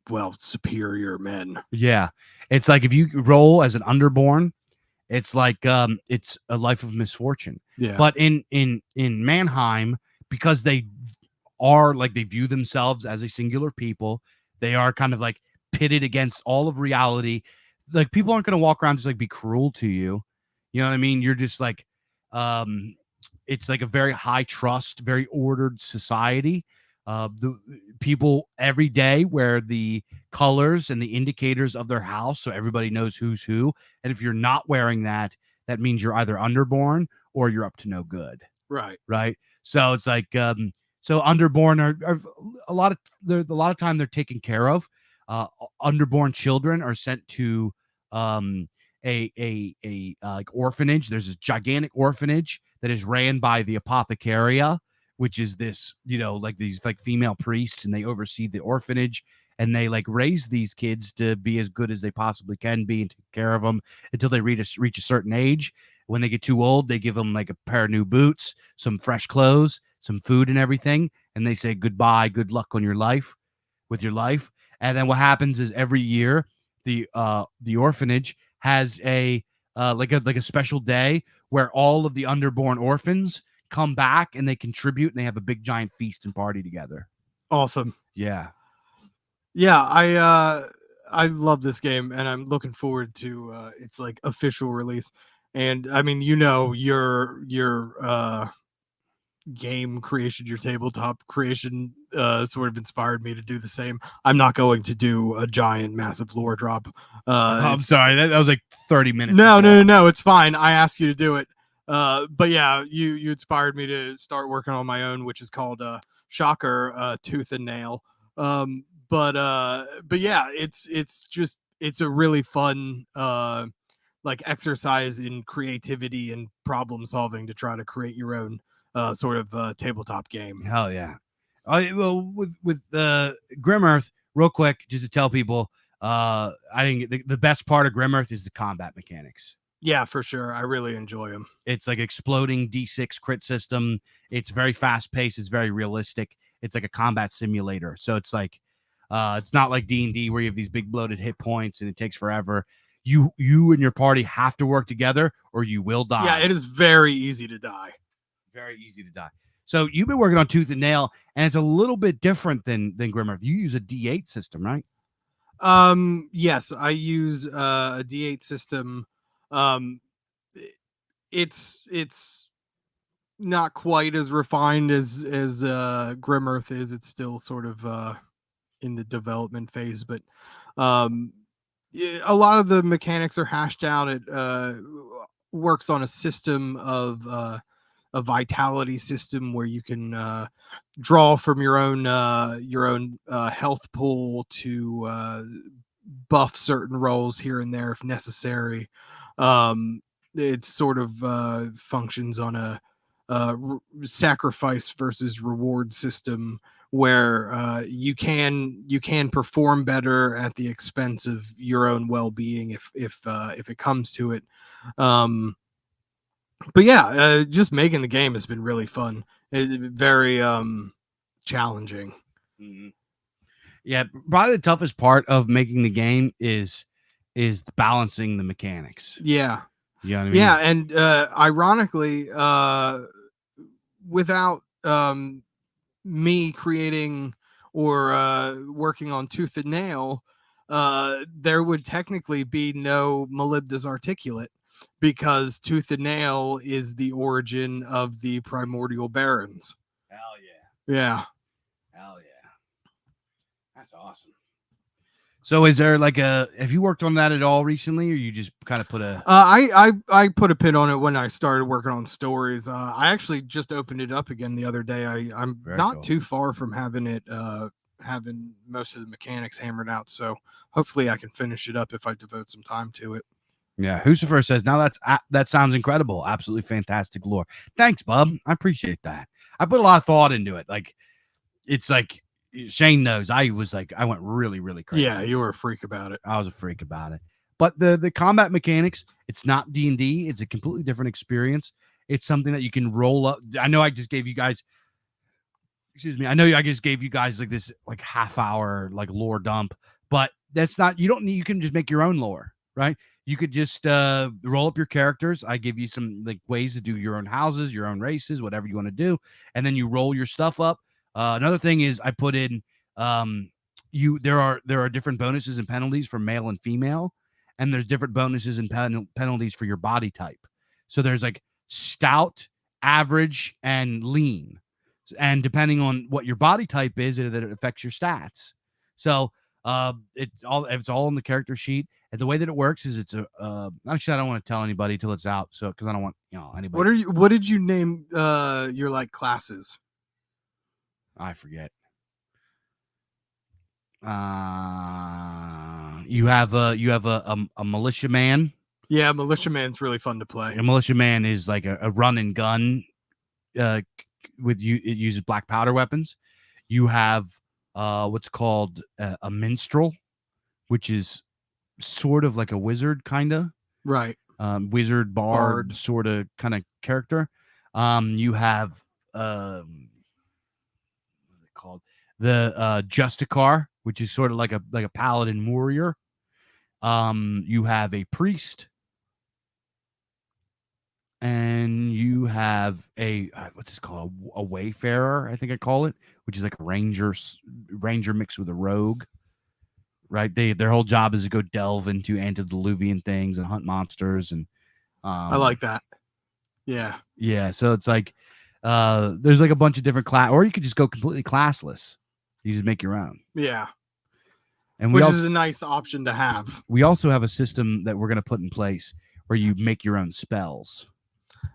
well, superior men. Yeah. It's like if you roll as an underborn, it's like it's a life of misfortune. Yeah. But in Mannheim, because they are like, they view themselves as a singular people, they are kind of like pitted against all of reality. Like, people aren't going to walk around just like be cruel to you. You know what I mean? You're just like, it's like a very high trust, very ordered society. The people every day wear the colors and the indicators of their house, so everybody knows who's who. And if you're not wearing that, that means you're either underborn or you're up to no good. Right. So it's like, so underborn are a lot of time they're taken care of. Underborn children are sent to like orphanage. There's this gigantic orphanage that is ran by the apothecaria, which is this, like these like female priests, and they oversee the orphanage, and they like raise these kids to be as good as they possibly can be and take care of them until they reach a certain age. When they get too old, they give them like a pair of new boots, some fresh clothes, some food and everything, and they say goodbye, good luck on your life, with your life. And then what happens is every year the orphanage has a like a special day where all of the underborn orphans come back and they contribute, and they have a big giant feast and party together. Awesome. Yeah. I love this game, and I'm looking forward to its like official release. And I mean, your game creation, your tabletop creation sort of inspired me to do the same. I'm not going to do a giant massive lore drop. I'm sorry, that was like 30 minutes. No, it's fine. I asked you to do it. But yeah, you inspired me to start working on my own, which is called Shocker, Tooth and Nail. But yeah, it's a really fun like exercise in creativity and problem solving to try to create your own sort of tabletop game. Hell yeah. Well, with Grim Earth, real quick, just to tell people, I think the best part of Grim Earth is the combat mechanics. Yeah, for sure. I really enjoy them. It's like exploding D6 crit system. It's very fast paced. It's very realistic. It's like a combat simulator. So it's like, it's not like D&D where you have these big bloated hit points and it takes forever. You and your party have to work together or you will die. Yeah, it is very easy to die. Very easy to die. So you've been working on Tooth and Nail, and it's a little bit different than Grim Earth. You use a D8 system, right? Yes, I use a D8 system. It's not quite as refined as Grim Earth is. It's still sort of in the development phase, but a lot of the mechanics are hashed out. It works on a system of a vitality system where you can draw from your own health pool to buff certain roles here and there if necessary. It sort of functions on a sacrifice versus reward system where you can perform better at the expense of your own well-being if it comes to it. But yeah, just making the game has been really fun. Very challenging. Mm-hmm. Yeah, probably the toughest part of making the game is balancing the mechanics. Yeah. You know what I mean? Yeah, and ironically, without me creating or working on Tooth and Nail, there would technically be no Molybdenus articulate, because Tooth and Nail is the origin of the primordial barons. Hell Yeah. Hell yeah. That's awesome. So is there like have you worked on that at all recently, or you just kind of put a I put a pin on it when I started working on stories. I actually just opened it up again the other day. I'm Very not cool. too far from having it having most of the mechanics hammered out, so hopefully I can finish it up if I devote some time to it. Yeah, Lucifer says, now that sounds incredible. Absolutely fantastic lore. Thanks, bub. I appreciate that. I put a lot of thought into it. Like, it's like Shane knows I went really, really crazy. Yeah, you were a freak about it. I was a freak about it. But the combat mechanics, it's not D&D. It's a completely different experience. It's something that you can roll up. I know I just gave you guys, like this like half hour like lore dump, but that's not, you can just make your own lore, right? You could just roll up your characters. I give you some like ways to do your own houses, your own races, whatever you want to do, and then you roll your stuff up. Another thing is I put in there are different bonuses and penalties for male and female, and there's different bonuses and penalties for your body type. So there's like stout, average, and lean, and depending on what your body type is, it affects your stats. So it's all in the character sheet. And the way that it works is it's actually I don't want to tell anybody till it's out, so because I don't want anybody. What did you name your like classes? I forget. You have a militiaman. Yeah, militiaman's really fun to play. A militiaman is like a run and gun. It uses black powder weapons. You have what's called a minstrel, which is sort of like a wizard, kind of. Right. Wizard, bard. Sort of kind of character. You have what are they called? The Justicar, which is sort of like a paladin warrior. You have a priest, and you have a what's this called? A wayfarer, I think I call it, which is like a ranger mixed with a rogue. Right? Their whole job is to go delve into antediluvian things and hunt monsters, and I like that. Yeah. Yeah, so it's like there's like a bunch of different class, or you could just go completely classless. You just make your own. Yeah. And which is a nice option to have. We also have a system that we're going to put in place where you make your own spells.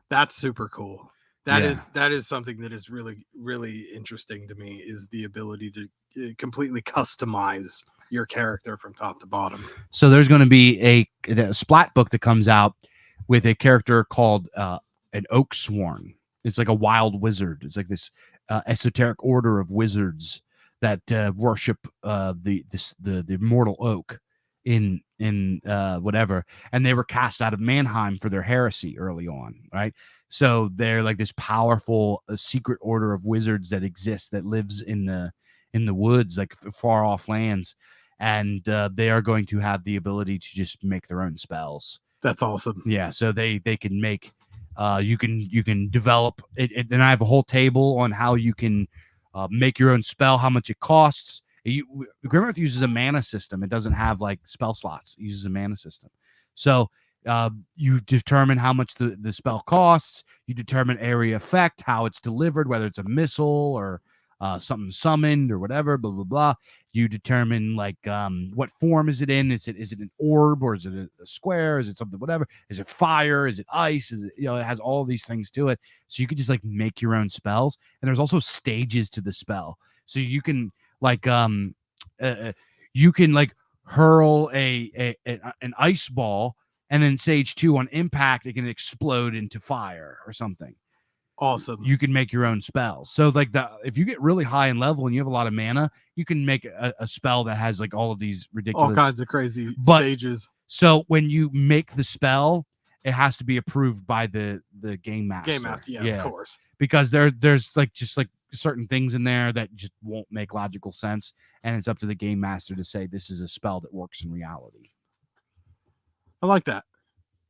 That's super cool. That is something that is really, really interesting to me, is the ability to completely customize your character from top to bottom. So there's going to be a splat book that comes out with a character called an Oak Sworn. It's like a wild wizard. It's like this esoteric order of wizards that worship the immortal oak in whatever, and they were cast out of Mannheim for their heresy early on, right? So they're like this powerful secret order of wizards that exists, that lives in the woods, like far off lands, and they are going to have the ability to just make their own spells. That's awesome. Yeah, so they can make you can develop it, and I have a whole table on how you can make your own spell, how much it costs. Grimworth uses a mana system. It doesn't have like spell slots. It uses a mana system. So you determine how much the spell costs. You determine area effect, how it's delivered, whether it's a missile or something summoned or whatever, blah, blah, blah. You determine like what form is it in? Is it an orb, or is it a square? Is it something, whatever? Is it fire? Is it ice? Is it, it has all these things to it. So you could just like make your own spells. And there's also stages to the spell. So you can like you can like hurl an ice ball, and then stage 2 on impact, it can explode into fire or something. Awesome. You can make your own spells. So like if you get really high in level and you have a lot of mana, you can make a spell that has like all of these ridiculous, all kinds of crazy stages. So when you make the spell, it has to be approved by the game master. Game master, yeah, of course. Because there's like just like certain things in there that just won't make logical sense, and it's up to the game master to say this is a spell that works in reality. I like that.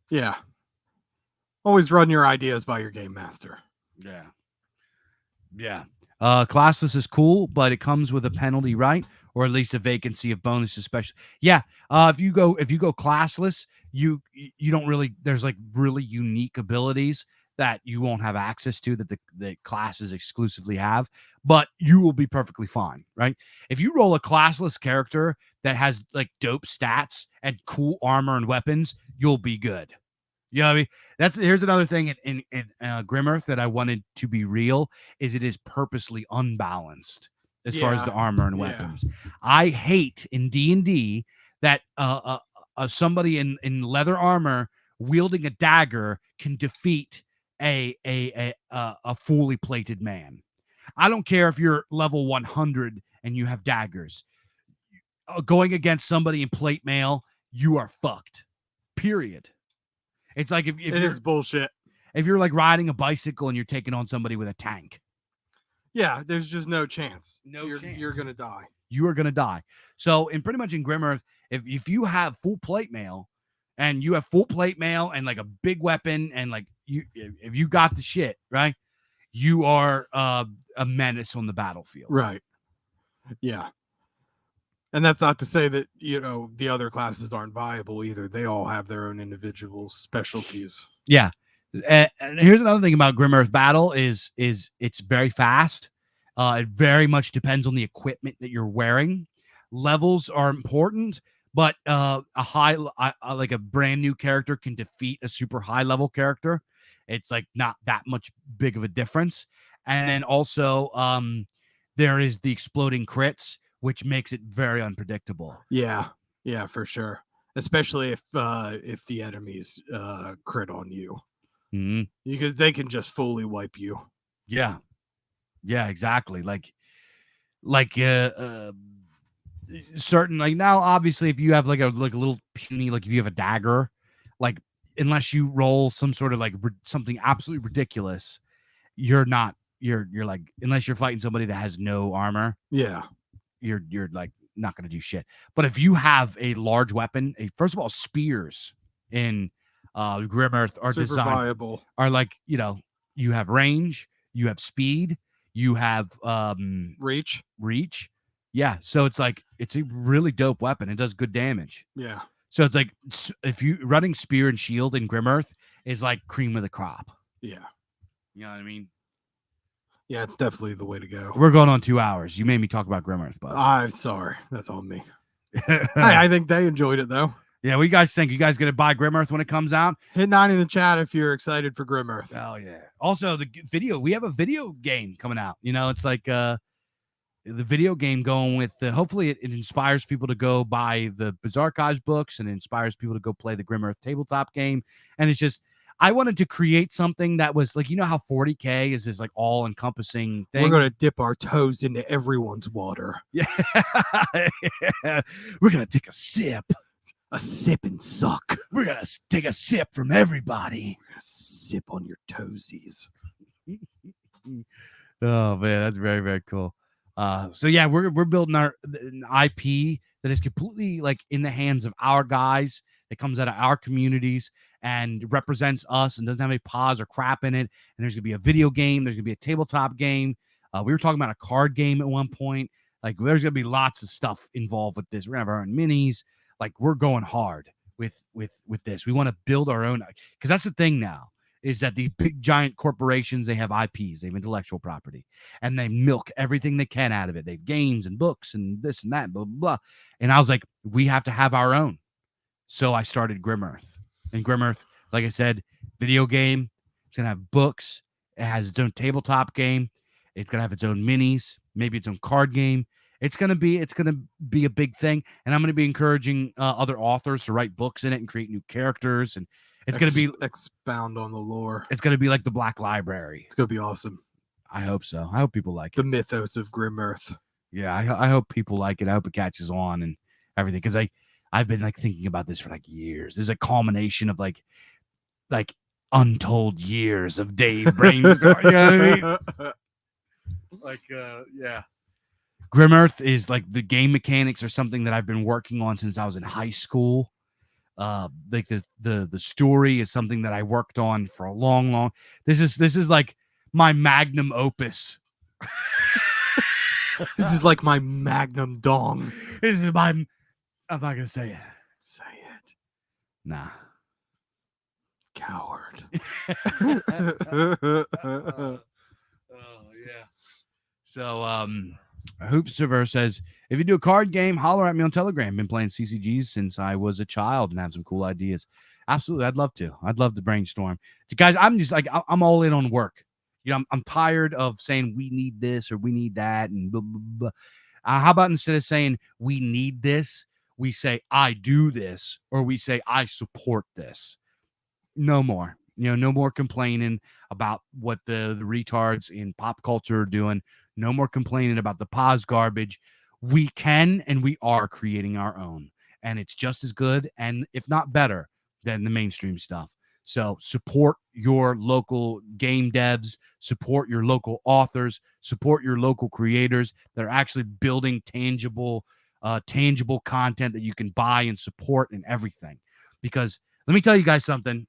Yeah. Always run your ideas by your game master. Yeah. Classless is cool, but it comes with a penalty, right? Or at least a vacancy of bonuses, especially. Yeah. If you go classless, you don't really. There's like really unique abilities that you won't have access to that the classes exclusively have, but you will be perfectly fine, right? If you roll a classless character that has like dope stats and cool armor and weapons, you'll be good. You know what I mean? Here's another thing in Grim Earth that I wanted to be real is it is purposely unbalanced as far as the armor and weapons. I hate in D&D that somebody in leather armor wielding a dagger can defeat a fully plated man. I don't care if you're level 100 and you have daggers. Going against somebody in plate mail, you are fucked. Period. It's like if it is bullshit. If you're like riding a bicycle and you're taking on somebody with a tank. Yeah, there's just no chance. Chance. You're gonna die. You are gonna die. So in pretty much in Grim Earth, if you have full plate mail and you have full plate mail and like a big weapon and like if you got the shit, right? You are a menace on the battlefield. Right. Yeah. And that's not to say that, you know, the other classes aren't viable either. They all have their own individual specialties. Yeah. And here's another thing about Grim Earth Battle is it's very fast. It very much depends on the equipment that you're wearing. Levels are important, but like a brand new character can defeat a super high level character. It's like not that much big of a difference. And then also there is the exploding crits, which makes it very unpredictable. Yeah, for sure. Especially if the enemies crit on you. Mm-hmm. Because they can just fully wipe you. Yeah, exactly. Like certain, like now, obviously, if you have like a little puny, like if you have a dagger, like unless you roll some sort of like something absolutely ridiculous, you're like, unless you're fighting somebody that has no armor. Yeah. You're like not going to do shit. But if you have a large weapon, first of all, spears in Grim Earth are super designed viable. Are like, you know, you have range, you have speed, you have reach. Yeah, so it's like it's a really dope weapon. It does good damage. Yeah. So it's like if you running spear and shield in Grim Earth is like cream of the crop. Yeah. You know what I mean? Yeah, it's definitely the way to go. We're going on 2 hours. You made me talk about Grim Earth, but I'm sorry. That's on me. Hey, I think they enjoyed it though. Yeah, what do you guys think? You guys gonna buy Grim Earth when it comes out? Hit 9 in the chat if you're excited for Grim Earth. Oh yeah. Also, the video. We have a video game coming out. You know, it's like the video game going with. Hopefully, it inspires people to go buy the BIZARCAST books and inspires people to go play the Grim Earth tabletop game. And it's just, I wanted to create something that was like, you know how 40K is this like all encompassing thing. We're gonna dip our toes into everyone's water. Yeah. We're gonna take a sip. A sip and suck. We're gonna take a sip from everybody. We're gonna sip on your toesies. Oh man, that's very, very cool. So yeah, we're building an IP that is completely like in the hands of our guys, that comes out of our communities and represents us and doesn't have any pause or crap in it. And there's gonna be a video game, there's gonna be a tabletop game. We were talking about a card game at one point. Like there's gonna be lots of stuff involved with this. We're gonna have our own minis. Like we're going hard with this. We want to build our own, because that's the thing now, is that these big giant corporations, they have IPs, they have intellectual property, and they milk everything they can out of it. They have games and books and this and that, blah, blah, blah. And I was like, we have to have our own. So I started Grim Earth. And Grim Earth, like I said, video game. It's going to have books. It has its own tabletop game. It's going to have its own minis, maybe its own card game. It's gonna be a big thing, and I'm gonna be encouraging other authors to write books in it and create new characters, and it's gonna be expound on the lore. It's gonna be like the Black Library. It's gonna be awesome. I hope so. I hope people like the mythos of Grim Earth. Yeah, I hope people like it. I hope it catches on and everything, because I've been like thinking about this for like years. There's a culmination of like untold years of Dave brainstorming. You know what I mean? Like yeah. Grim Earth is like the game mechanics are something that I've been working on since I was in high school. Like the story is something that I worked on for a long. This is like my magnum opus This is like my magnum dong. This is my. I'm not gonna say it. Say it, Nah. coward. Oh yeah. So Hoop Server says, if you do a card game, holler at me on Telegram. Been playing CCGs since I was a child and have some cool ideas. Absolutely, I'd love to. I'd love to brainstorm. So guys, I'm just like I'm all in on work. You know, I'm tired of saying we need this or we need that and blah, blah, blah. How about instead of saying we need this, we say I do this, or we say I support this. No more. You know, no more complaining about what the retards in pop culture are doing. No more complaining about the pause garbage. We can and we are creating our own. And it's just as good and if not better than the mainstream stuff. So support your local game devs, support your local authors, support your local creators that are actually building tangible content that you can buy and support and everything. Because let me tell you guys something.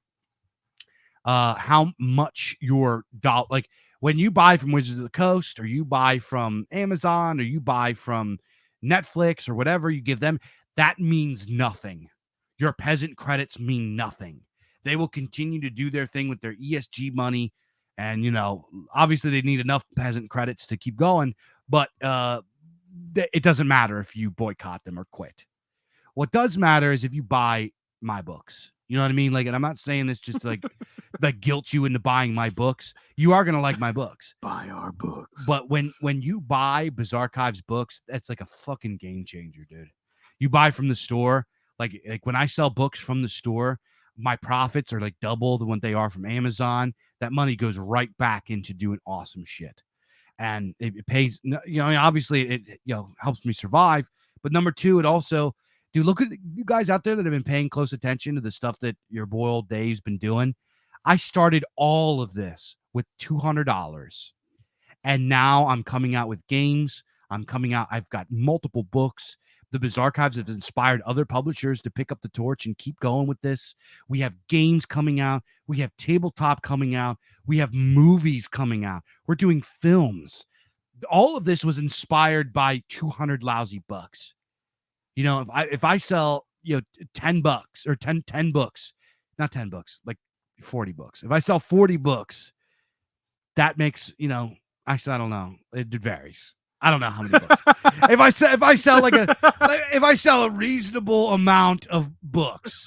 How much your dollar, like when you buy from Wizards of the Coast or you buy from Amazon or you buy from Netflix or whatever you give them, that means nothing. Your peasant credits mean nothing. They will continue to do their thing with their ESG money. And, you know, obviously they need enough peasant credits to keep going, but it doesn't matter if you boycott them or quit. What does matter is if you buy my books. You know what I mean? Like, and I'm not saying this just to like guilt you into buying my books. You are gonna like my books. Buy our books. But when you buy BIZARCAST books, that's like a fucking game changer, dude. You buy from the store, like when I sell books from the store, my profits are like double than what they are from Amazon. That money goes right back into doing awesome shit, and it pays. You know, I mean, obviously it helps me survive. But number two, it also. Dude, look at you guys out there that have been paying close attention to the stuff that your boy old Dave's been doing. I started all of this with $200. And now I'm coming out with games. I've got multiple books. The BIZARCAST have inspired other publishers to pick up the torch and keep going with this. We have games coming out. We have tabletop coming out. We have movies coming out. We're doing films. All of this was inspired by 200 lousy bucks. You know, if I sell, $10 or 10 books, not 10 books, like 40 books. If I sell 40 books, that makes, actually, I don't know. It varies. I don't know how many books. if I sell a reasonable amount of books,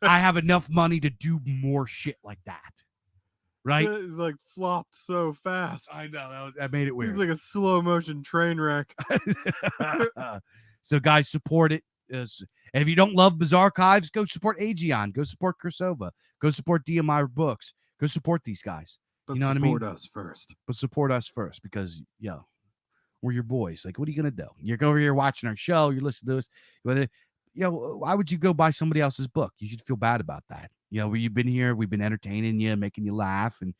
I have enough money to do more shit like that. Right? It's like flopped so fast. I know that made it weird. It's like a slow motion train wreck. So, guys, support it. And if you don't love BIZARCAST, go support Aegeon. Go support Kursova. Go support DMI Books. Go support these guys. But you know what I mean? Support us first. But support us first because, we're your boys. Like, what are you going to do? You're over here watching our show. You're listening to us. Why would you go buy somebody else's book? You should feel bad about that. You've been here. We've been entertaining you, making you laugh. And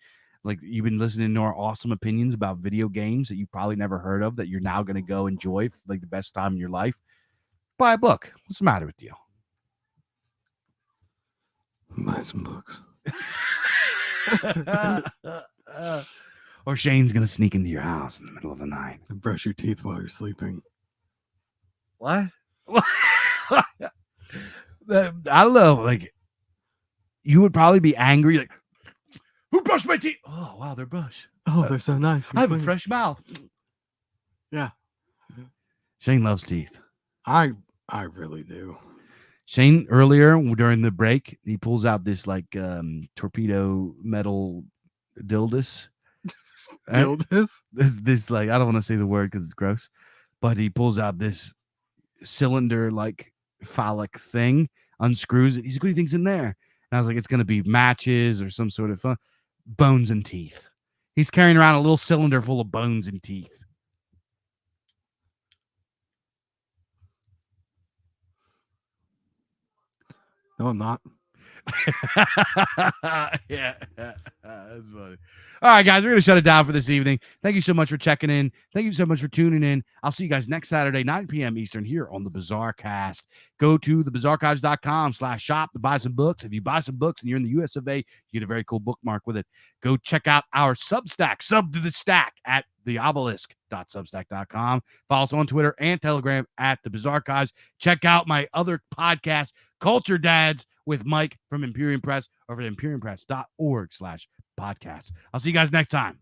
like you've been listening to our awesome opinions about video games that you've probably never heard of that you're now going to go enjoy for like the best time in your life. Buy a book. What's the matter with you? Buy some books. Or Shane's going to sneak into your house in the middle of the night. And brush your teeth while you're sleeping. What? I don't know. Like, you would probably be angry. Like, who brushed my teeth? Oh, wow, they're brushed. Oh, they're so nice. I have a fresh mouth. Yeah. Shane loves teeth. I really do. Shane, earlier during the break, he pulls out this like torpedo metal dildos. Dildos? This like, I don't want to say the word because it's gross, but he pulls out this cylinder like phallic thing, unscrews it. He's like, what do you think's in there? And I was like, it's going to be matches or some sort of bones and teeth. He's carrying around a little cylinder full of bones and teeth. No, I'm not. Yeah, that's funny. All right, guys, we're going to shut it down for this evening. Thank you so much for checking in. Thank you so much for tuning in. I'll see you guys next Saturday, 9 p.m. Eastern, here on the BIZARCAST. Go to thebizarcast.com/shop to buy some books. If you buy some books and you're in the US of A, you get a very cool bookmark with it. Go check out our Substack, Sub to the Stack, at theobelisk.substack.com. Follow us on Twitter and Telegram at the BIZARCAST. Check out my other podcast, Culture Dads, with Mike from Imperium Press over at imperiumpress.org/podcast. I'll see you guys next time.